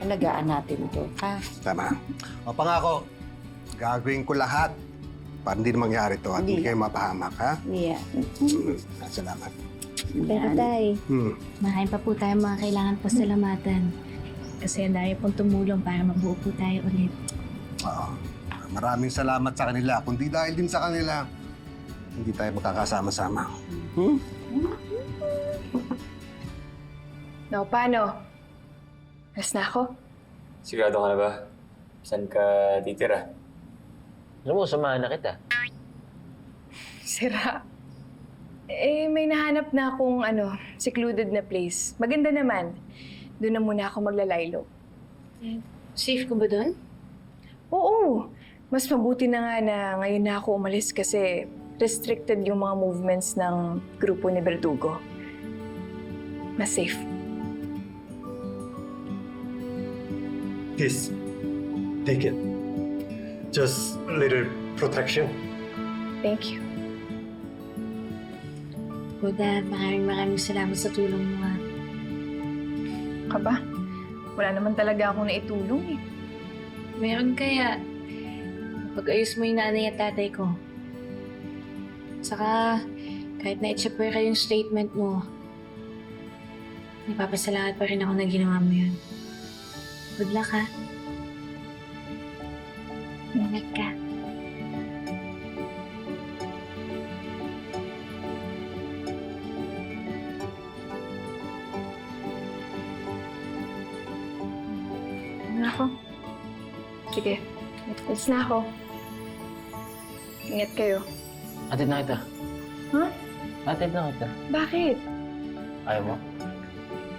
alagaan natin ito, ha? Tama. O pangako, gagawin ko lahat para hindi na mangyari to at hindi kayo mapahamak, ha? Yeah. Salamat. Pero tay, marami pa po tayo mga kailangan pasalamatan. Kasi ang dami pong tumulong para mabuo po tayo ulit. Oo. Maraming salamat sa kanila. Kundi dahil din sa kanila, hindi tayo magkakasama-sama. No, paano? Ras na ako? Sigurado ka na ba? Saan ka titira? Alam mo, samahan na kita. Sira. May nahanap na akong secluded na place. Maganda naman. Doon na muna ako maglalaylo. Safe ko ba doon? Oo. Mas mabuti na nga na ngayon na ako umalis kasi restricted yung mga movements ng grupo ni Verdugo. Mas safe. This, take it. Just a little protection. Thank you. Buda, maraming salamat sa tulong mo ha. Kaba? Wala naman talaga akong naitulong eh. Meron kaya. Pag-ayos mo yung nanay at tatay ko. Saka, kahit na-i-prepare yung statement mo, nagpapasalamat pa rin ako na ginawa mo yun. Good luck, ha? Ingat ka. Ano ako? Sige. Alis na ako. Ingat kayo. Atid na kita. Huh? Atid na kita. Bakit? Ayaw mo?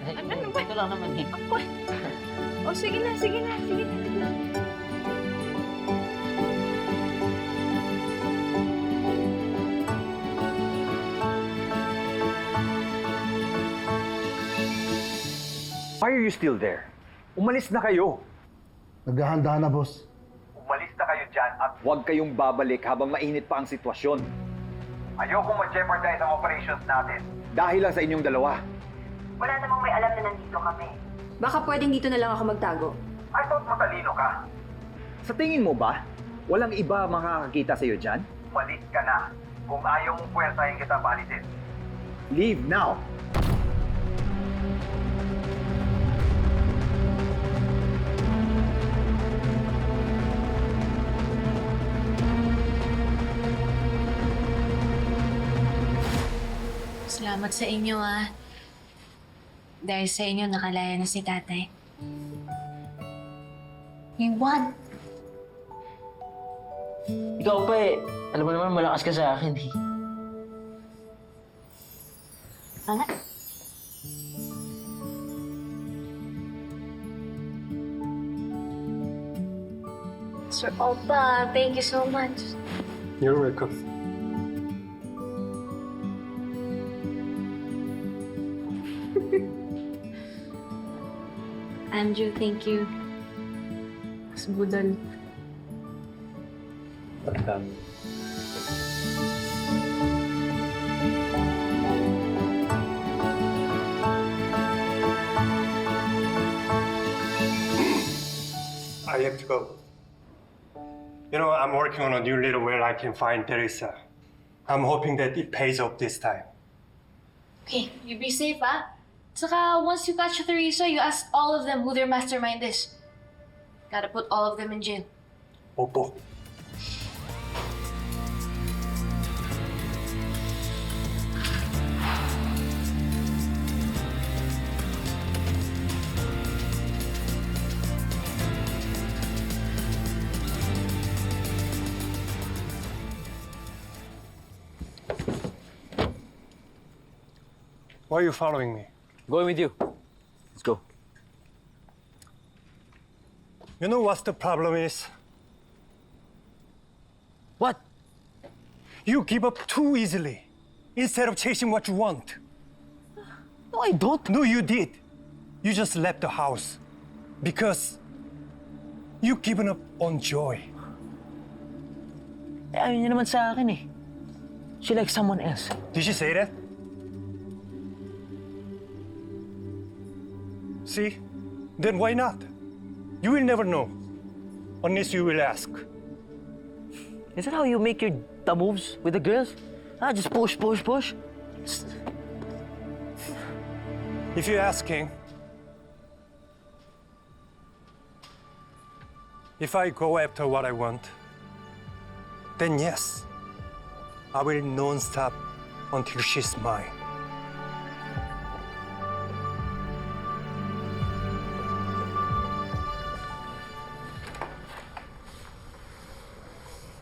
Ano ba? Ito lang naman eh. Sige na, sige na, sige na. Why are you still there? Umalis na kayo. Naghahanda na, boss. Umalis na kayo dyan at huwag kayong babalik habang mainit pa ang sitwasyon. Ayokong ma-jeopardize ang operations natin. Dahil lang sa inyong dalawa. Wala namang may alam na nandito kami. Baka pwedeng dito na lang ako magtago. I thought matalino ka. Sa tingin mo ba, walang iba makakakita sa'yo dyan? Umalis ka na. Kung ayaw mong puwersahin kita, paalisin. Leave now! Salamat sa inyo, ha. Dahil sa inyo, nakalaya na si tatay. Iwan! Ikaw pa eh. Alam mo naman, malakas ka sa akin eh. Ano? Sir Opa, thank you so much. You're welcome. Andrew, thank you. Mas budol. I have to go. You know, I'm working on a new little where I can find Teresa. I'm hoping that it pays off this time. Okay, you be safe, ah. Saka, once you catch Teresa, you ask all of them who their mastermind is. Gotta put all of them in jail. Opo. Why are you following me? Going with you. Let's go. You know what the problem is? What? You give up too easily instead of chasing what you want. No, I don't. No, you did. You just left the house because you given up on Joy. Eh, ayaw niya naman sa akin eh. She likes someone else. Did she say that? See? Then why not? You will never know unless you will ask. Is that how you make your dumb moves with the girls? Ah, just push, push, push. If you're asking, if I go after what I want, then yes, I will non-stop until she's mine.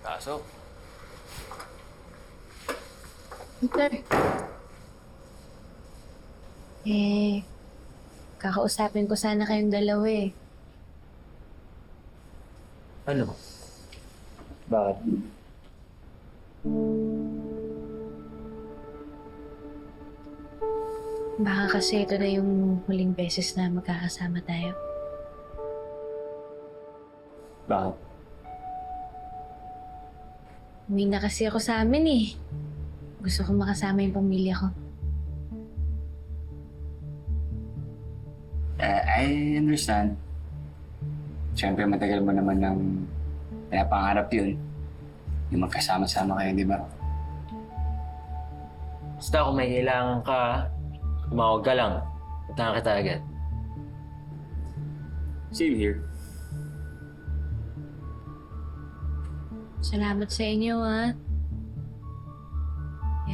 Kaso, Peter. Kakausapin ko sana kayong dalawa eh. Ano? Bakit? Baka kasi ito na yung huling beses na magkakasama tayo. Bakit? Uwi na kasi ako sa amin eh. Gusto ko makasama yung pamilya ko. I understand. Siyempre, matagal mo naman ng pinapangarap yun. Yung magkasama-sama kayo, di ba? Basta kung may kailangan ka, tumawag ka lang. Puntahan kita agad. Same here. Salamat sa inyo, ha?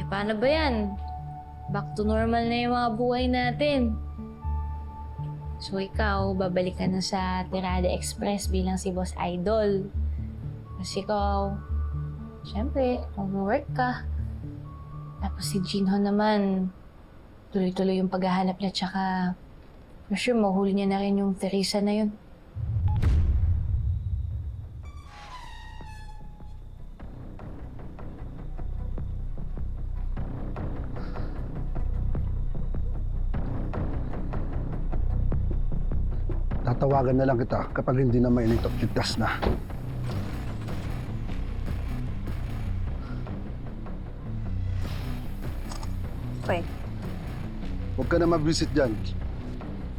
Paano ba yan? Back to normal na yung mga buhay natin. So ikaw, babalik ka na sa Tirada Express bilang si Boss Idol. Kasi ikaw, syempre, mag-work ka. Tapos si Jinho naman, tuloy-tuloy yung paghahanap niya, tsaka for sure, mahuli niya na rin yung Teresa na yun. Tatawagan na lang kita kapag hindi na mainit at ligtas na. Okay. Huwag ka na mag-visit dyan.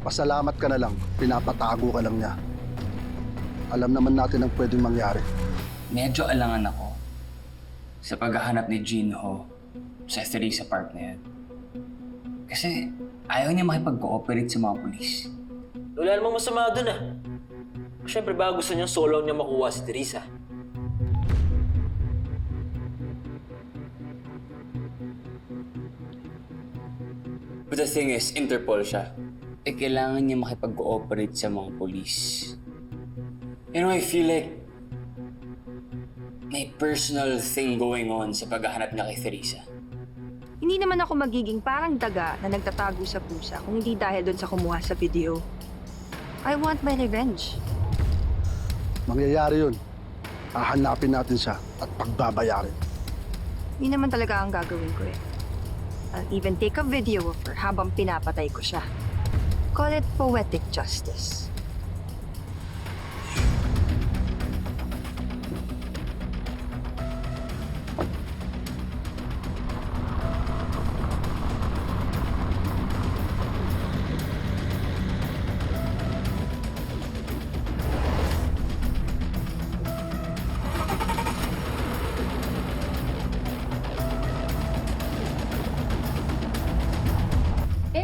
Pasalamat ka na lang. Pinapatago ka lang niya. Alam naman natin ang pwedeng mangyari. Medyo alangan ako sa paghahanap ni Jinho sa Teresa Park na yan. Kasi ayaw niya makipag-cooperate sa mga pulis. Wala namang masama dun ah. Siyempre baka gusto niyang solo niya makuha si Teresa. But the thing is, Interpol siya. Kailangan niya makipag-cooperate sa mga pulis. You know, I feel like may personal thing going on sa paghahanap niya kay Teresa. Hindi naman ako magiging parang daga na nagtatago sa pusa kung hindi dahil doon sa kumuha sa video. I want my revenge. Mangyayari yun. Hahanapin natin siya at pagbabayarin. Hindi naman talaga ang gagawin ko eh. I'll even take a video of her habang pinapatay ko siya. Call it poetic justice.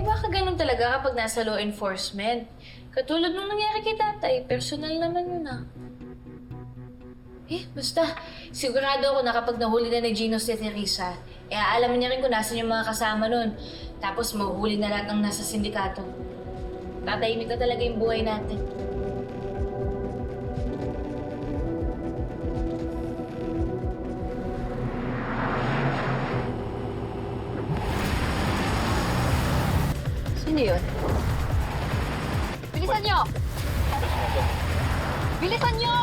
Baka ganun talaga kapag nasa law enforcement. Katulad nung nangyari kay tatay, personal naman yun ah. Basta, sigurado ako na kapag nahuli na ni Gino si Teresa, aalamin niya rin kung nasan yung mga kasama nun. Tapos mahuhuli na lahat ng nasa sindikato. Tatahimik na talaga yung buhay natin. Sino yun? Bilisan nyo! Bilisan nyo!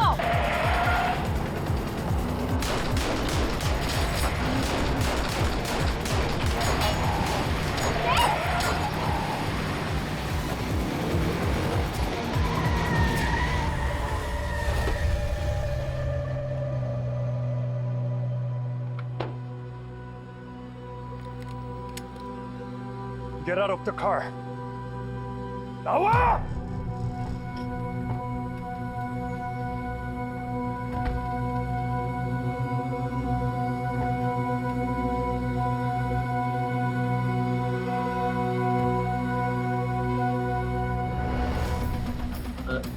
Get out of the car. Nawa!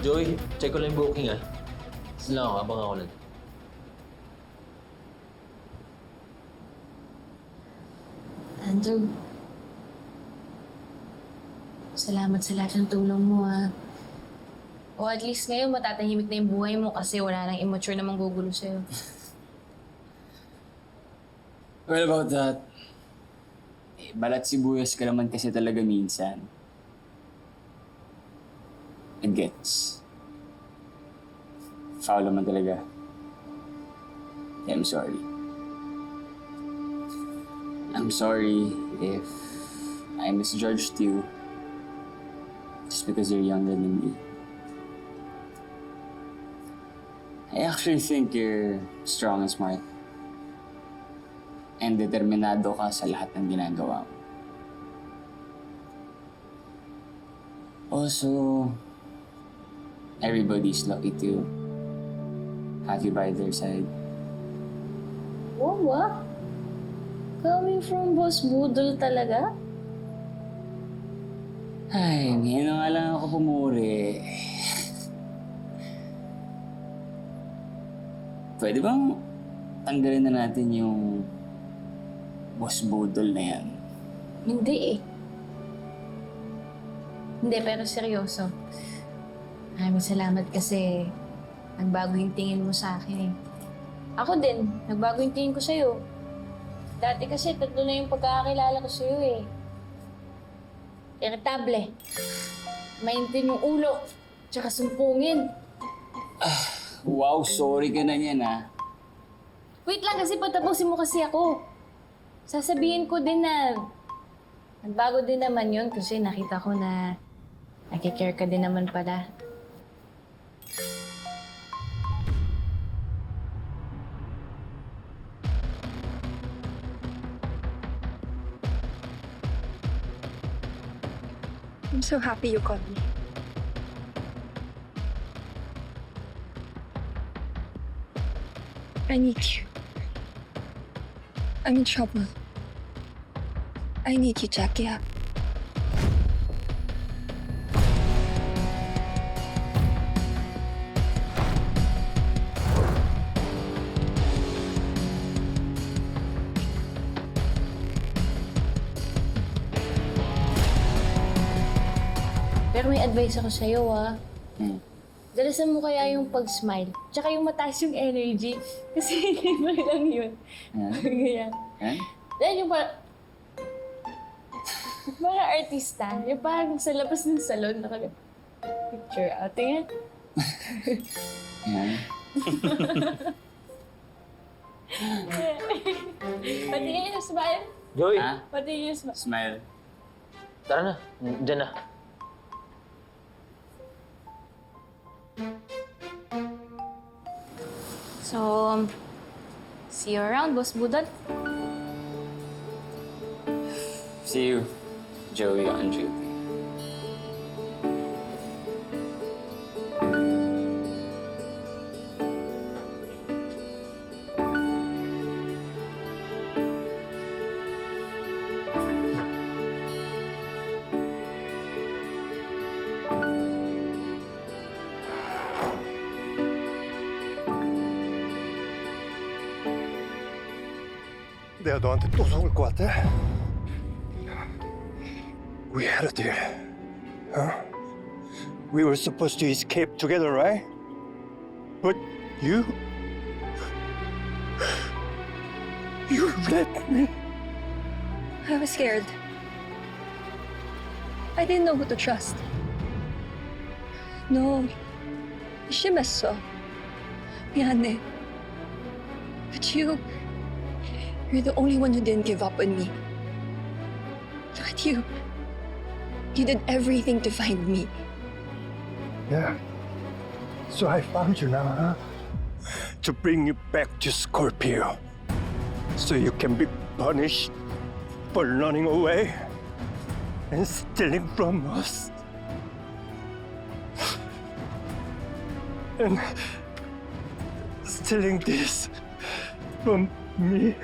Joey, check ko lang yung booking ah. Sila ako, abang ako lang. Andrew, salamat sa lahat ng tulong mo, ha. O at least ngayon, matatahimik na yung buhay mo kasi wala nang immature na manggugulo sa'yo. Well, about that, balat sibuyas ka naman kasi talaga minsan. It gets. Foul naman talaga. I'm sorry. I'm sorry if I misjudged you just because you're younger than me. I actually think you're strong and smart. And determinado ka sa lahat ng ginagawa mo. Also, everybody's lucky to have you by their side. What? Coming from Boss Budol talaga? Ay, ngayon na nga lang ako pumuri. Pwede bang tanggalin na natin yung Boss Budol na yan? Hindi eh. Hindi, pero seryoso. Maraming salamat kasi nagbago yung tingin mo sa akin eh. Ako din, nagbago yung tingin ko sa'yo. Dati kasi 3 na yung pagkakakilala ko sa'yo eh. Irritable. Maintin yung ulo. Tsaka sumpungin. Wow, sorry ka na yan ah. Wait lang kasi patapusin mo kasi ako. Sasabihin ko din na nagbago din naman yun kasi nakita ko na nag-care ka din naman pala. I'm so happy you called me. I need you. I'm in trouble. I need you, Jackie. Pero may advice ako sa'yo, Dalasan mo kaya yung pag-smile, tsaka yung mataas yung energy. Kasi libre lang yun. Ganyan. Dahil yung para artista, yung parang sa labas ng salon, picture out. Tingnan. Patingin yung smile. Joey! Patingin yung smile. Smile. Tara na, dyan na. So, see you around, Boss Budol. See you, Joey on duty. 내가 너한테 또 속을 것 같아? We had a deal. Huh? We were supposed to escape together, right? But you left me. I was scared. I didn't know who to trust. No, 심했어. 미안해. But you're the only one who didn't give up on me. Look at you. You did everything to find me. Yeah. So I found you now, huh? To bring you back to Scorpio. So you can be punished for running away and stealing from us. And stealing this from me.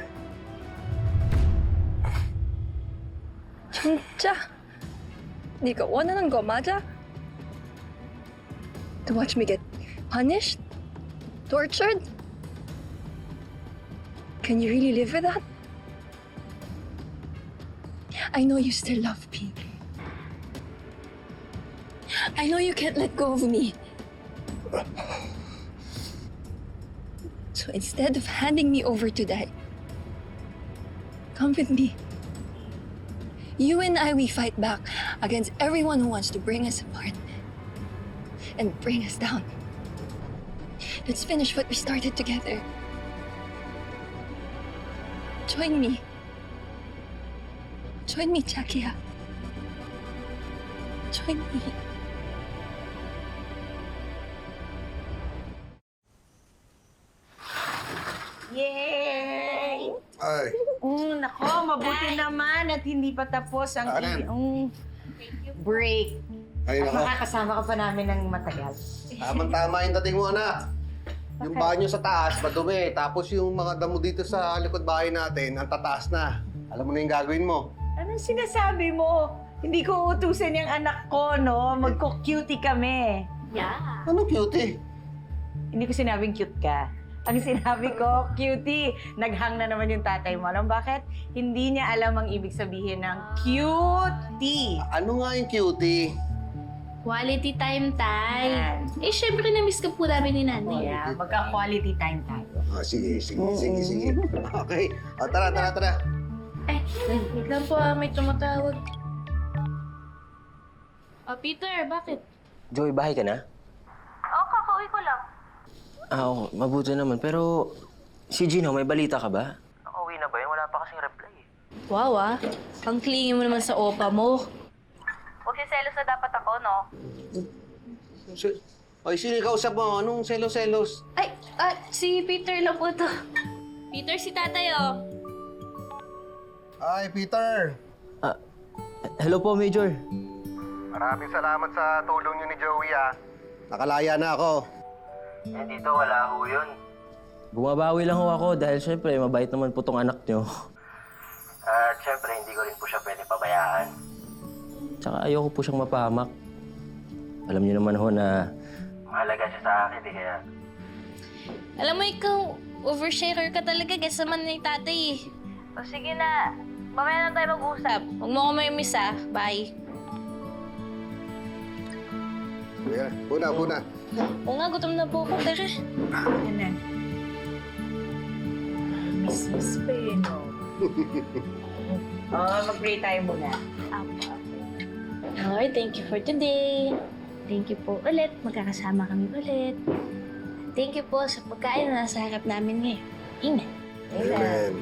진짜? 네가 원하는 거 맞아? To watch me get punished? Tortured? Can you really live with that? I know you still love me. I know you can't let go of me. So instead of handing me over to die, come with me. You and I, we fight back against everyone who wants to bring us apart and bring us down. Let's finish what we started together. Join me. Join me, Jackie. Join me. Yay! Ay. Nako, mabuti naman at hindi pa tapos ang Anan? iyong break. Ay, At nako. makakasama ka pa namin ng matagal. Tama-tama yung dating mo, anak. Yung banyo sa taas, madumi. Tapos yung mga damo dito sa likod bahay natin, ang tataas na. Alam mo na yung gagawin mo. Anong sinasabi mo? Hindi ko utusin yung anak ko, no? Magko-cutie kami. Yeah. Ano cutie? Hindi ko sinabing cute ka. Ang sinabi ko, cutie. Naghang na naman yung tatay mo. Alam bakit? Hindi niya alam ang ibig sabihin ng cutie. Ano nga yung cutie? Quality time, Tay. Eh, syempre na-miss ka po namin ni Nanay. Yeah, magka-quality time tayo. Sige. Okay. O, tara. Ay, wait lang po, may tumatawag. Peter, bakit? Joey, bahay ka na? Oo, kakauwi ko lang. Oo, mabuti naman. Pero si Gino, may balita ka ba? Nakauwi na ba yun? Wala pa kasing reply eh. Wow, ang clingy mo naman sa opa mo. Huwag si selos na dapat ako, no? Ay, sino yung kausap mo? Anong selos-selos? Ay, si Peter lang po to. Peter, si tatay, oh. Ay, Peter. Hello po, Major. Maraming salamat sa tulong niyo ni Joey, ah. Nakalaya na ako. Eh, dito wala ho yun. Bumabawi lang ho ako dahil syempre mabait naman po tong anak nyo. At syempre, hindi ko rin po siya pwede pabayaan. Tsaka ayoko po siyang mapahamak. Alam niyo naman ho na Mahalaga siya sa akin eh, kaya... Alam mo, ikaw, oversharer ka talaga. Guess naman ni tatay, eh. O sige na. Mamaya na tayo mag-usap. Huwag mo ako may miss, ah. Bye. Puna. Oo nga, gutom na po ako. Tara. Ano? Miss pa eh, no? Mag-pray tayo muna. Lord, thank you for today. Thank you po ulit. Magkakasama kami ulit. Thank you po sa pagkain na nasa harap namin ngayon. Amen. Amen.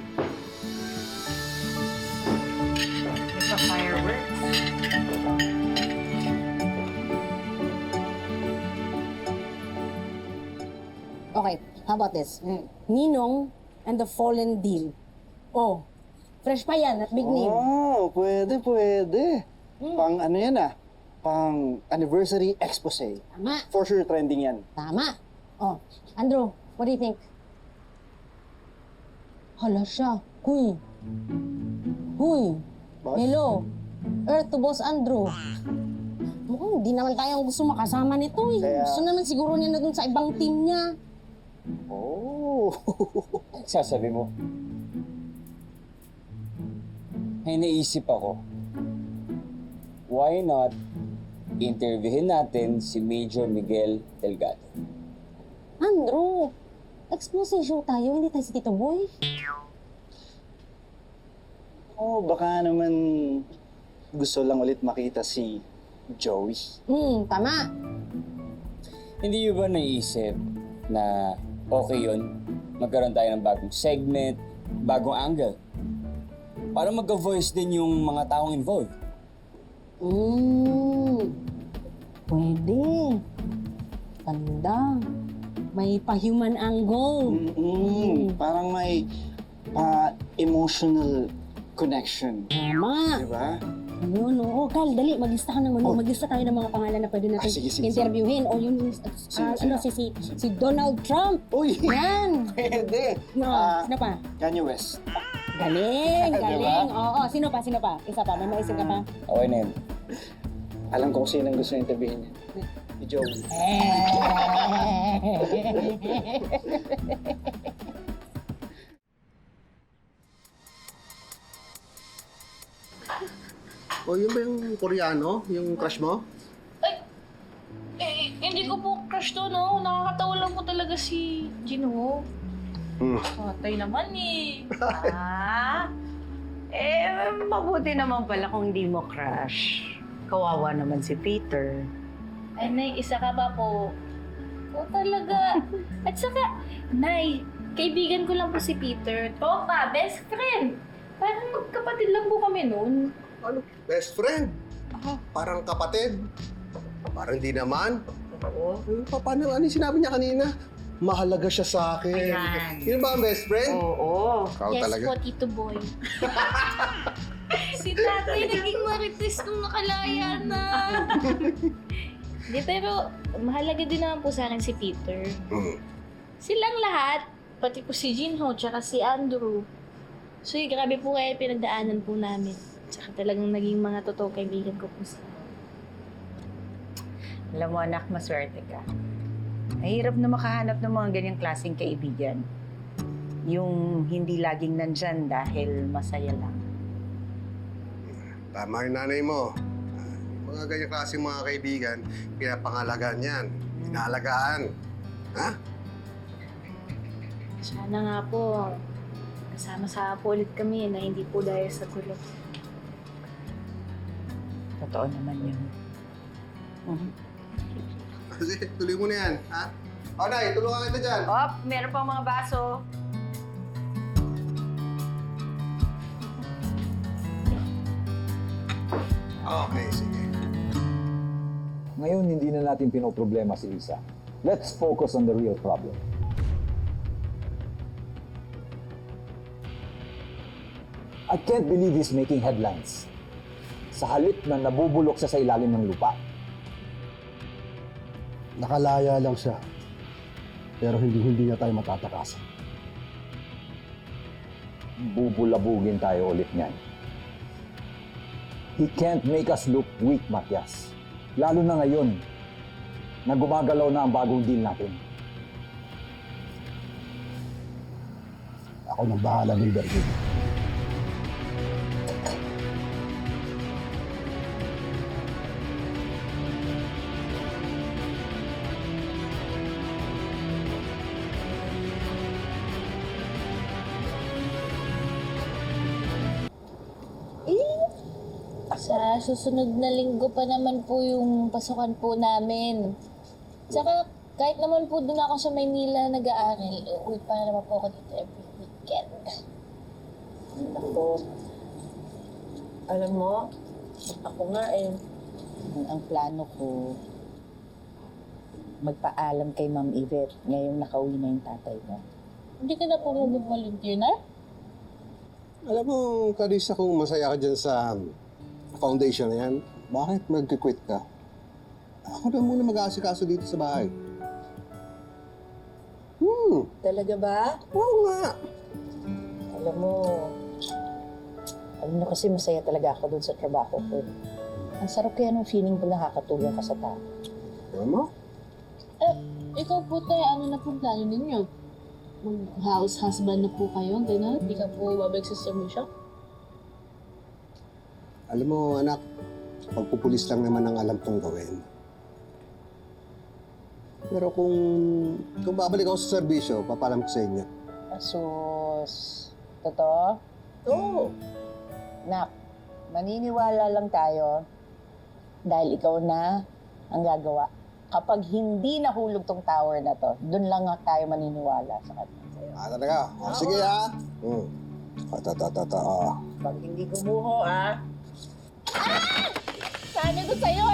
It's a fireworks. Okay, how about this? Ninong and the Fallen Deal. Oh, fresh pa yan at big name. Oh, pwede. Pang ano yan pang anniversary expose. Tama. For sure trending yan. Tama. Oh, Andrew, what do you think? Hala siya. Huy. Hello. Earth to Boss Andrew. Mukhang di naman tayong gusto makasama nito eh. Kaya- Gusto naman siguro niya na dun sa ibang team niya. Oh. Sasabi mo. May naisip ako. Why not interviewin natin si Major Miguel Delgado? Andrew, expose show tayo, hindi tayo si Tito Boy. Oh, baka naman gusto lang ulit makita si Joey. Tama. Hindi nyo ba naisip na okay yun? Magkaroon tayo ng bagong segment, bagong angle. Para magka-voice din yung mga taong involved. Pwede. Tanda. May pa-human angle. Parang may emotional connection. Tama. Diba? Ayun, oo. Carl, dali. Mag-lista ka ng mag-lista tayo ng mga pangalan na pwede natin sige. interviewin. O yung, si Donald Trump. Uy! Yan! Pwede! Sino pa? Kanye West. Galing! Diba? Oo, sino pa? Isa pa? May maisip ka pa? Okay na yun. Alam ko kung sino ang gusto interviewin niya. Si Joey. O, yun ba yung Koreano? Yung crush mo? Hindi ko po crush to, no? Nakakatawa lang po talaga si Gino. Patay naman, eh. Mabuti naman pala kung hindi mo crush. Kawawa naman si Peter. Ay, Nay, isa ka pa po. Oo talaga. At saka, Nay, kaibigan ko lang po si Peter. Topa, best friend. Parang magkapatid lang po kami noon. Ano? Best friend? Parang kapatid? Parang di naman. Oo. Paano ano yung sinabi niya kanina? Mahalaga siya sa akin. Ayan. Yun ba ang best friend? Oo. Ikaw Yes talaga. po, Tito Boy. Si tatay naging marites nung nakalaya na. Di, pero mahalaga din naman po sa akin si Peter. Silang lahat, pati po si Jinho, tsaka si Andrew. So, grabe po kaya pinagdaanan po namin. Tsaka talagang naging mga totoong kaibigan ko po sila. Alam mo anak, maswerte ka. Mahirap na makahanap ng mga ganyang klaseng kaibigan. Yung hindi laging nandyan dahil masaya lang. Tama yung nanay mo. Yung mga ganyang klaseng mga kaibigan, pinapangalagaan yan. Inaalagaan. Ha? Sana nga po, kasama-sama po ulit kami na hindi po dahil sa gulo. Totoo naman yun. Kasi tuloy mo na yan, ha? O, Nay, tulungan kita dyan. Meron pang mga baso. Okay, sige. Ngayon, hindi na natin pinoproblema si Lisa. Let's focus on the real problem. I can't believe he's making headlines. Sa halip na nabubulok siya sa ilalim ng lupa. Nakalaya lang siya. Pero hindi na tayo matatakasan. Bubulabugin tayo ulit niyan. He can't make us look weak, Matias. Lalo na ngayon, na gumagalaw na ang bagong deal natin. Ako nang bahala ng Berlin. Sa susunod na linggo pa naman po yung pasukan po namin. Tsaka kahit naman po doon ako sa Maynila nag-aaral, uwi pa naman po ako dito every weekend. Ako, alam mo, ako nga ang plano ko, magpaalam kay Ma'am Yvette ngayong nakauwi na yung tatay mo. Hindi ka na po mag-volunteer na? Alam mo, Carissa, kung masaya ka dyan sa foundation na yan, bakit mag-quit ka? Ako na muna mag-aasikaso dito sa bahay. Talaga ba? Oo nga. Alam mo kasi masaya talaga ako dun sa trabaho ko. Ang sarap kaya ng feeling pag nakakatulong ka sa tao. Alam mo? Ikaw po tayo, ano na po plano ninyo? Mag-house husband na po kayo, gano'n? Hindi ka po babalik sa servisyo? Alam mo, anak, pagpupulis lang naman ang alam kong gawin. Pero kung babalik ako sa serbisyo, papalam ko sa inyo. Asus, totoo? Oo. Nak, maniniwala lang tayo dahil ikaw na ang gagawa. Kapag hindi nahulog tong tower na to, dun lang tayo maniniwala sa kanya. Talaga? O, sige ha. Pag hindi gumuho, Sabi ko sa'yo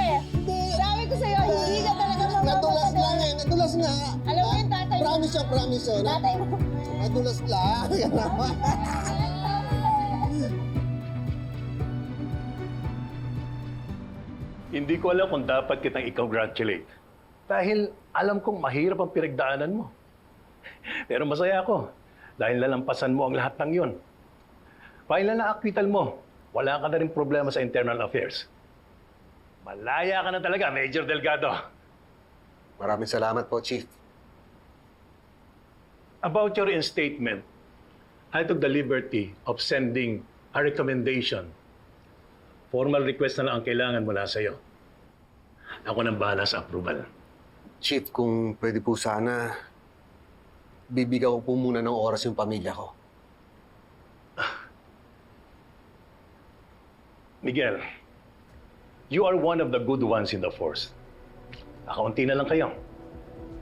Sabi ko sa'yo, hindi ka talaga Nadulas lang nadulas nga. Alam mo yung tatay mo. Promise yun. Tatay mo. Nadulas lang. Hindi ko alam kung dapat kitang i-congratulate. Dahil alam kong mahirap ang pinagdaanan mo. Pero masaya ako dahil nalampasan mo ang lahat ng yun. Final na acquittal mo, wala ka na rin problema sa internal affairs. Malaya ka na talaga, Major Delgado. Maraming salamat po, Chief. About your instatement, I took the liberty of sending a recommendation. Formal request na lang ang kailangan mula sa'yo. Ako nang bahala sa approval. Chief, kung pwede po sana, bibigyan ko po muna ng oras yung pamilya ko. Miguel, you are one of the good ones in the force. Nakaunti na lang kayo.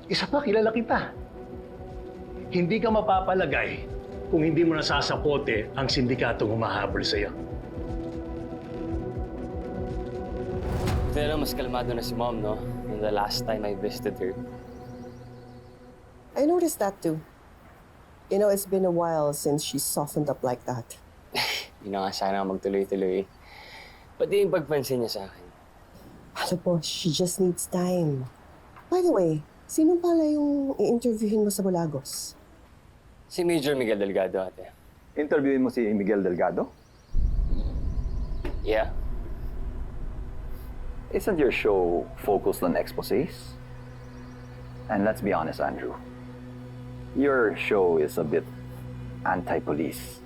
Isa pa, kilala kita. Hindi ka mapapalagay kung hindi mo nasasapote ang sindikatong humahabol sa'yo. Pero mas kalmado na si Mom, no? Yung the last time I visited her. I noticed that too. You know, it's been a while since she softened up like that. Hindi na nga sana magtuloy-tuloy. Pati yung pagpansin niya sa akin. Alam po, she just needs time. By the way, sino pala yung i-interviewin mo sa Bulagos? Si Major Miguel Delgado, ate. Interviewin mo si Miguel Delgado? Yeah. Isn't your show focused on exposés? And let's be honest, Andrew. Your show is a bit anti-police.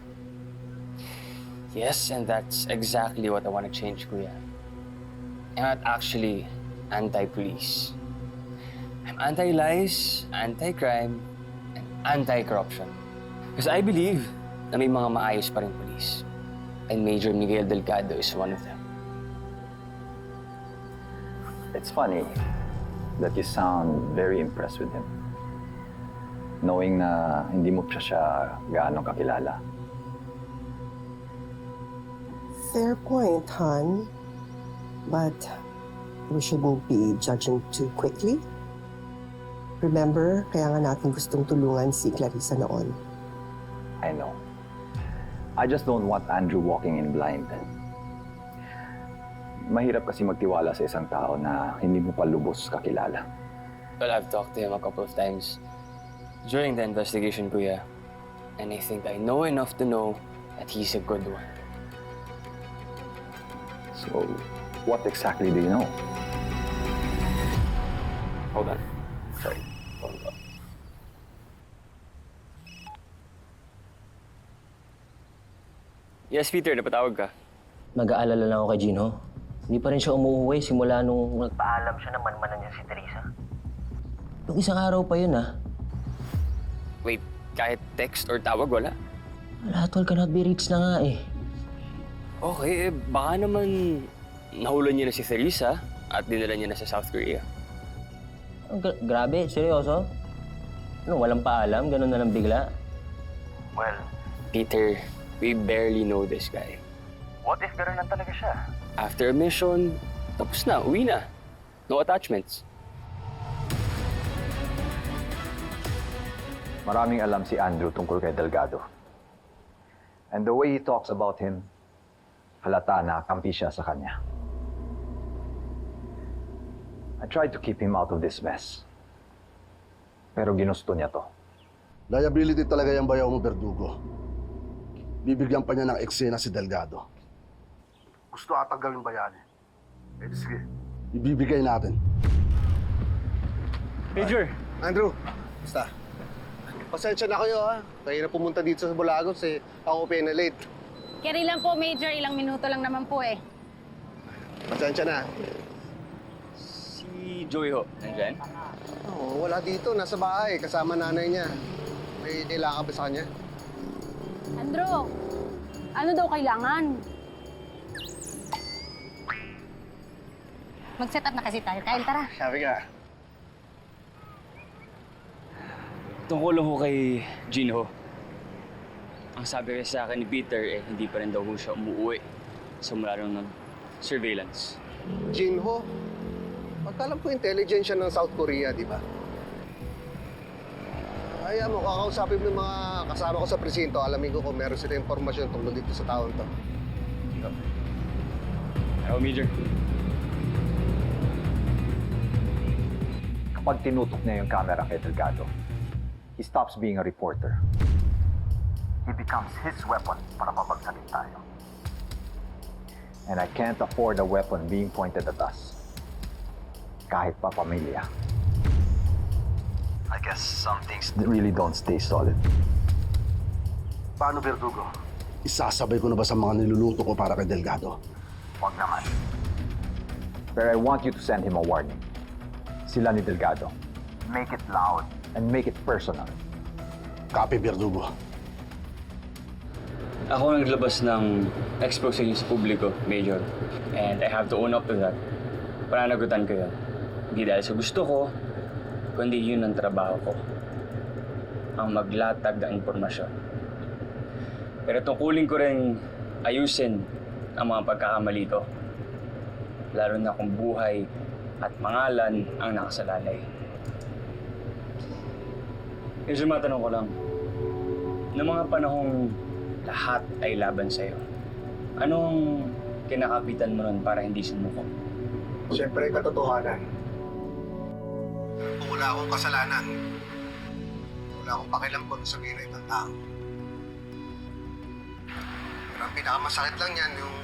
Yes, and that's exactly what I want to change, Kuya. I'm not actually anti-police. I'm anti-lies, anti-crime, and anti-corruption. Because I believe na may mga maayos pa rin police. And Major Miguel Delgado is one of them. It's funny that you sound very impressed with him. Knowing na hindi mo siya gaano kakilala. Fair point, hon. But we shouldn't be judging too quickly. Remember, kaya nga natin gustong tulungan si Clarissa noon. I know. I just don't want Andrew walking in blind. Mahirap kasi magtiwala sa isang tao na hindi mo pa lubos kakilala. Well, I've talked to him a couple of times during the investigation, Kuya. And I think I know enough to know that he's a good one. So, what exactly do you know? Hold on. Sorry. Hold on. Yes, Peter. Napatawag ka. Nag-aalala lang ako kay Jinho. Hindi pa rin siya umuwi simula nung nagpaalam siya na manmanan niya si Teresa. Nung isang araw pa yun, ah. Wait, kahit text or tawag, wala? Wala, tol. Cannot be reached na nga eh. Okay, baka naman nahulan niya na si Teresa at dinala niya na sa South Korea. Grabe, seryoso? Ano, walang paalam? Ganun na lang bigla? Well, Peter, we barely know this guy. What if gano'n lang talaga siya? After a mission, tapos na, uwi na. No attachments. Maraming alam si Andrew tungkol kay Delgado. And the way he talks about him, halata na kampi siya sa kanya. I tried to keep him out of this mess. Pero ginusto niya to. Liability talaga yung bayaw mo, Verdugo. Bibigyan pa niya ng eksena si Delgado. Gusto atang gawing bayani. Eh, sige. Ibibigay natin. Major! Andrew, basta. Pasensya na kayo, ha? Kaya na pumunta dito sa Bulagos, eh. Ako late. Carry lang po, Major. Ilang minuto lang naman po eh. Pasensya na. Si Joey ho, nandyan? Oo, wala dito. Nasa bahay. Kasama nanay niya. May kailangan ba sa kanya? Andrew, ano daw kailangan? Mag-set up na kasi tayo. Kyle, tara. Sabi ka. Tungkol lang ho kay Jinho. Ang sabi kasi sa akin ni Peter, eh, hindi pa rin daw ho siya umuwi. Simula nung nag-surveillance. Jinho? Pagkalam ko intelligence siya ng South Korea, di ba? Ayaw mo, kakausapin mo yung mga kasama ko sa presinto. Alamin ko kung meron sila impormasyon tungkol dito sa taon to. Ayaw, Major. Kapag tinutok niya yung camera kay Delgado, he stops being a reporter. He becomes his weapon para mabagsakin tayo. And I can't afford a weapon being pointed at us. Kahit pa pamilya. I guess some things really don't stay solid. Paano, Verdugo? Isasabay ko na ba sa mga niluluto ko para kay Delgado? Huwag naman. But I want you to send him a warning. Sila ni Delgado. Make it loud and make it personal. Copy, Verdugo. Ako naglabas ng expose niyo sa publiko, Major. And I have to own up to that. Pananagutan ko yun. Hindi dahil sa gusto ko, kundi yun ang trabaho ko. Ang maglatag ng impormasyon. Pero tungkulin ko rin ayusin ang mga pagkakamali ko. Lalo na kung buhay at pangalan ang nakasalalay. Medyo matanong ko lang, noong mga panahong lahat ay laban sa'yo, anong kinakapitan mo nun para hindi sumuko? Siyempre, katotohanan. Kung wala akong kasalanan, wala akong pakialam kung sabihin ng ibang tao. Pero ang pinakamasakit lang yan, yung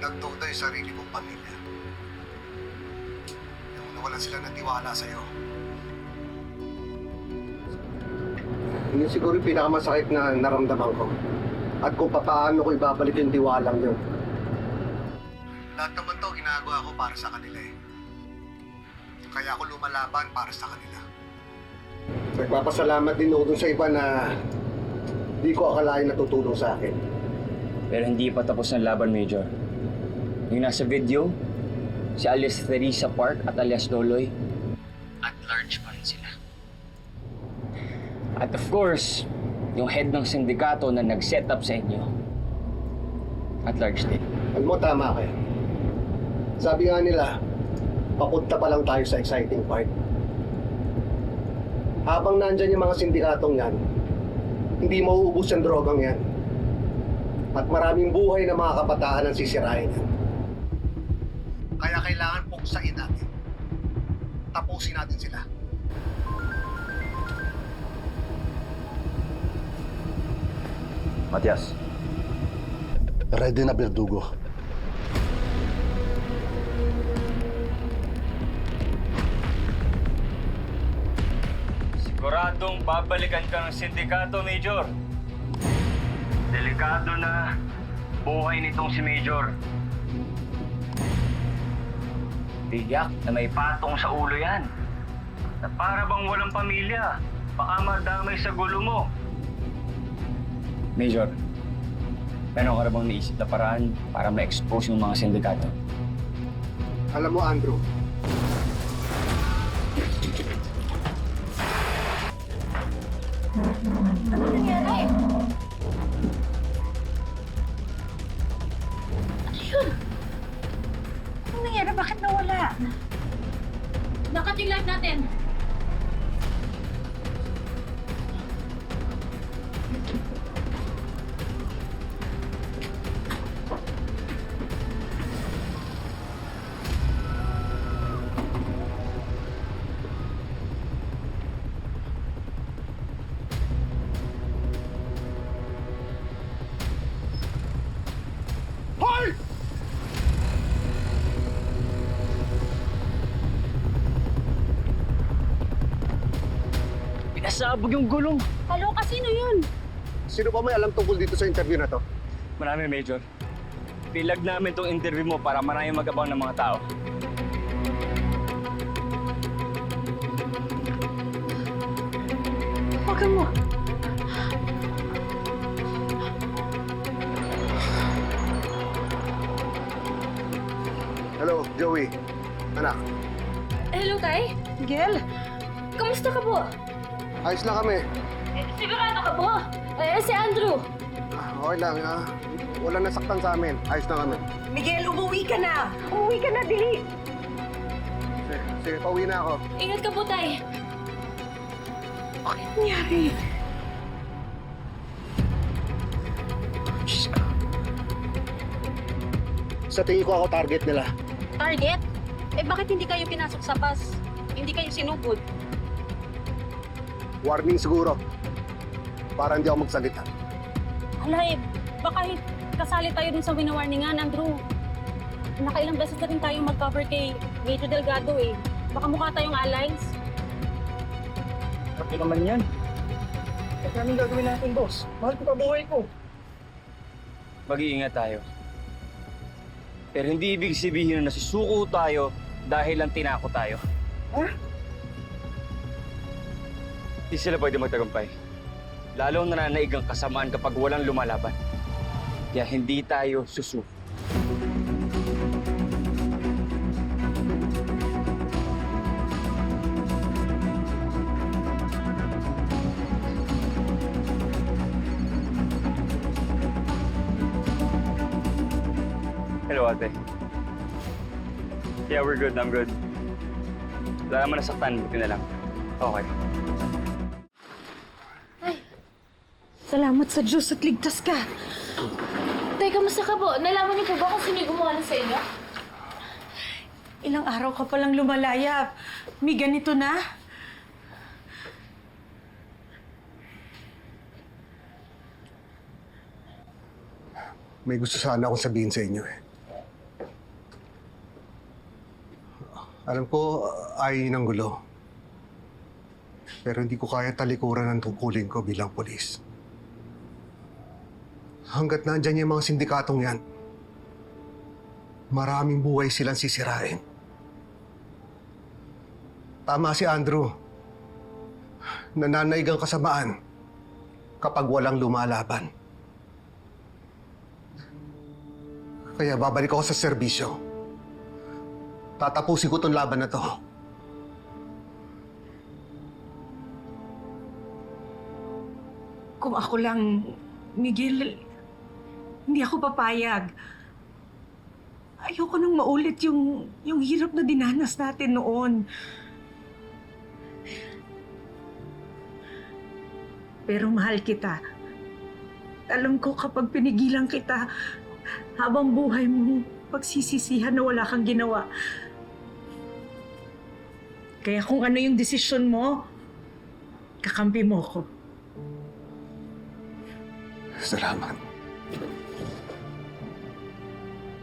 nagduda yung sarili kong pamilya. Yung nawalan sila ng tiwala sa'yo. Yun siguro yung pinakamasakit na naramdaman ko. At kung paano ko ibabalik yung tiwalang yun. Lahat naman to ginagawa ko para sa kanila eh. Kaya ako lumalaban para sa kanila. Nagpapasalamat din ako dun sa iba na di ko akalain natutulong sa akin. Pero hindi pa tapos ng laban, Major. Yung nasa video, si alias Teresa Park at alias Doloy, at large pa rin sila. At of course, yung head ng sindikato na nag-set up sa inyo, at large din. Alam mo, tama kayo. Sabi nga nila, papunta pa lang tayo sa exciting part. Habang nandyan yung mga sindikatong yan, hindi mauubos ang drogang yan. At maraming buhay na mga kabataan ang sisirain yan. Kaya kailangan puksain natin. Tapusin natin sila. Matias. Ready na, Verdugo. Siguradong babalikan ka ng sindikato, Major. Delikado na buhay nitong si Major. Tiyak na may patong sa ulo yan. Na para bang walang pamilya. Baka madamay sa gulo mo. Major, meron ka na bang naisip na paraan para ma-expose yung mga sindikato? Alam mo, Andrew, Ano nangyari? Ano yun? Ano nangyari? Bakit nawala? Nakat yung life natin. Hoy! Pinasabog yung gulong. Kaloka, sino yun? sino pa may alam tungkol dito sa interview na to? Marami, Major. Pilag namin tong interview mo para maraming mag-abang ng mga tao. Huwag mo. Hello, Joey. Anak. Hello, Tay. Miguel, kamusta ka po? Ayos lang kami. Sigurado ka po? Si Andrew. Okay lang, wala nasaktan sa amin. Ayos lang kami. Miguel, umuwi ka na! Umuwi ka na, dili! Sige, pauwi na ako. Ingat ka po, Tay. Bakit nangyari? Diyos ko. Sa tingin ko ako target nila. Target? Eh bakit hindi kayo pinasok sa bus? Hindi kayo sinugod? Warning siguro. Para hindi ako magsalita. Alay, baka kasali tayo dun sa winawarningan, Andrew. Nakailang beses na rin tayo mag-cover kay Major Delgado eh. Baka mukha tayong allies. Bakit naman yan? Bakit namin gagawin natin, boss? Mahal ko pa buhay ko. Mag-iingat tayo. Pero hindi ibig sabihin na nasusuko tayo dahil lang tinako tayo. Ha? Hindi sila pwede magtagumpay. lalong nananaig ang kasamaan kapag walang lumalaban. Kaya hindi tayo susuko. Hello, ate. Yeah, we're good. I'm good. Wala naman nasaktan. Buti na lang. Okay. Salamat sa Diyos at ligtas ka. Tay, kamusta ka po? Nalaman niyo po ba kung sino yung gumawa sa inyo? Ilang araw ka palang lumalaya. May ganito na. May gusto sana akong sabihin sa inyo eh. Alam ko, ay ng gulo. Pero hindi ko kaya talikuran ang tungkulin ko bilang polis. Hanggat nandyan yung mga sindikatong yan, maraming buhay silang sisirain. Tama si Andrew. Nananaig ang kasamaan kapag walang lumalaban. Kaya babalik ako sa serbisyo. Tatapusin ko tong laban na to. Kung ako lang, Miguel, hindi ako papayag. Ayoko nang maulit yung hirap na dinanas natin noon. Pero mahal kita. Alam ko kapag pinigilan kita, habang buhay mo, pagsisisihan na wala kang ginawa. Kaya kung ano yung desisyon mo, kakampi mo ko. Salamat.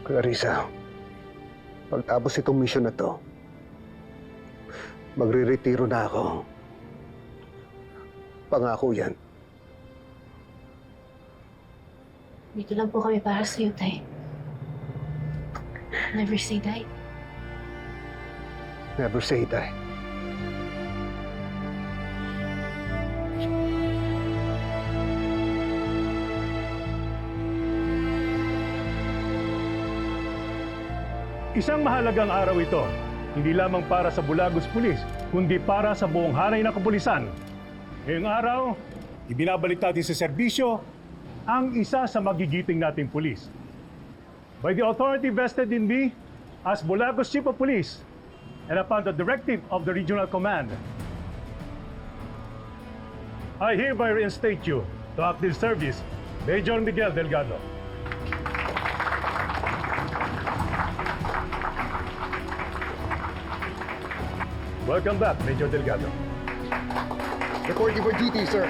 Clarissa, pagtapos itong mission na to, magre-retiro na ako. Pangako yan. Dito lang po kami para sa'yo, Tay. Never say die. Never say die. Isang mahalagang araw ito, hindi lamang para sa Bulagos Pulis, kundi para sa buong hanay ng kapulisan. Ngayong araw, ibinabalik natin sa serbisyo ang isa sa magigiting nating pulis. By the authority vested in me as Bulagos Chief of Police and upon the directive of the Regional Command, I hereby reinstate you to active service, Major Miguel Delgado. Welcome back, Major Delgado. Reporting for duty, sir.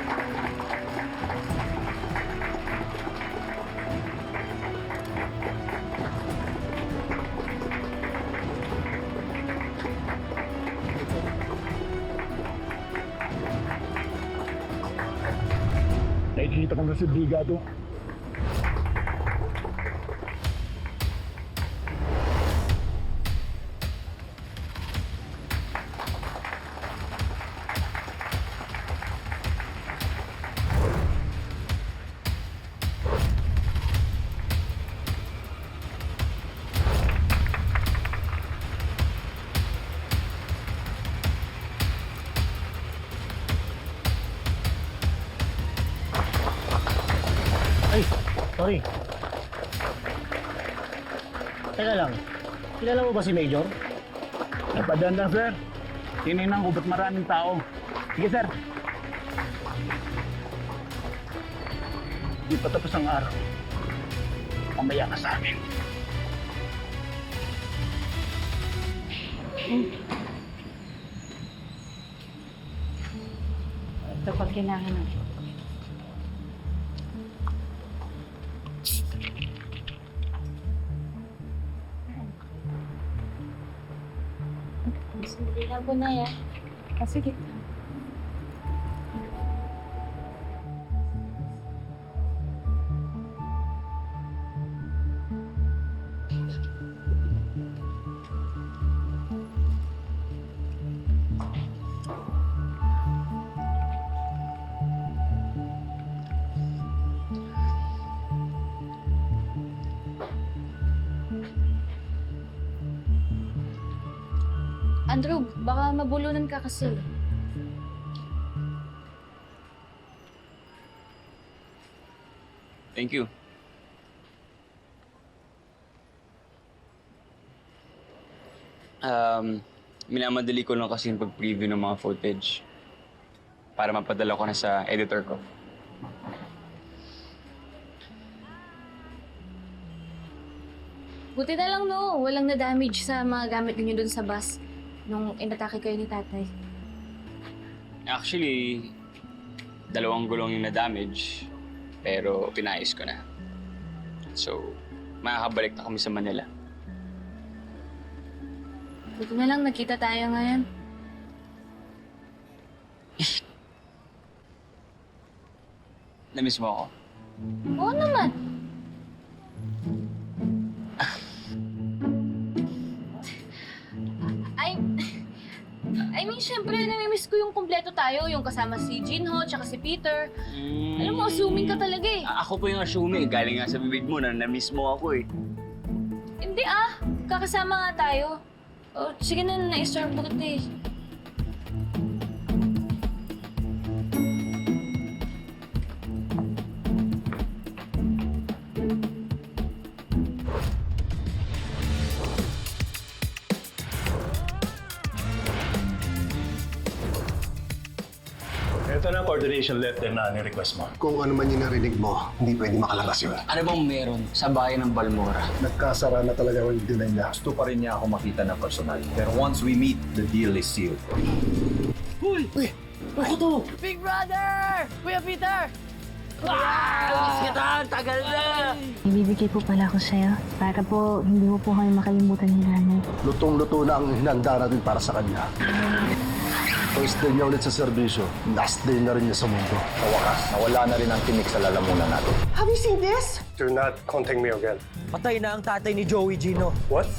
Nakikita ko na si Delgado. Ay, sorry. Teka lang, kilala mo ba si Major? Napadaan lang, sir. Tinignan ko ba't maraming tao. Sige, sir. Di pa tapos ang araw. Mamaya ka sa amin. Ito pag kailangan natin. Hindi lang po na yan. Sige. Andrew, baka mabulunan ka kasi. Thank you. Minamadali ko lang kasi yung pag-preview ng mga footage para mapadala ko na sa editor ko. Buti na lang no, walang na-damage sa mga gamit ninyo dun sa bus nung inatake kayo ni tatay. Actually, 2 gulong yung na-damage, pero pinayos ko na. So, makakabalik na kami sa Manila. Buti na lang nakita tayo ngayon. Namiss mo ako? Oo naman. I mean, syempre, namimiss ko yung kumpleto tayo. Yung kasama si Jinho, tsaka si Peter. Alam mo, assuming ka talaga eh. Ako po yung assuming. Galing nga sa bibig mo na namiss mo ako eh. Hindi kakasama nga tayo. Oh, sige na, na-istorbo kita eh. Ito na ang coordination letter na ni-request mo. Kung ano man yung narinig mo, hindi pwede makalabas yun. Ano bang meron sa bayan ng Balmora? Nagkasara na talaga yung dinay niya. Gusto pa rin niya ako makita ng personal. Pero once we meet, the deal is sealed. Uy! Ako to! Big Brother! Kuya Peter! Miss kita! Tagal na! Ibibigay po pala ako sa'yo para po hindi mo po kayo makalimutan ni nanay. Lutong-luto na ang hinanda natin para sa kanya. First day niya ulit sa serbisyo, last day na rin niya sa mundo. Sa wakas, nawala na rin ang tinik sa lalamunan natin. Have you seen this? Do not contact me again. Patay na ang tatay ni Joey, Gino. What?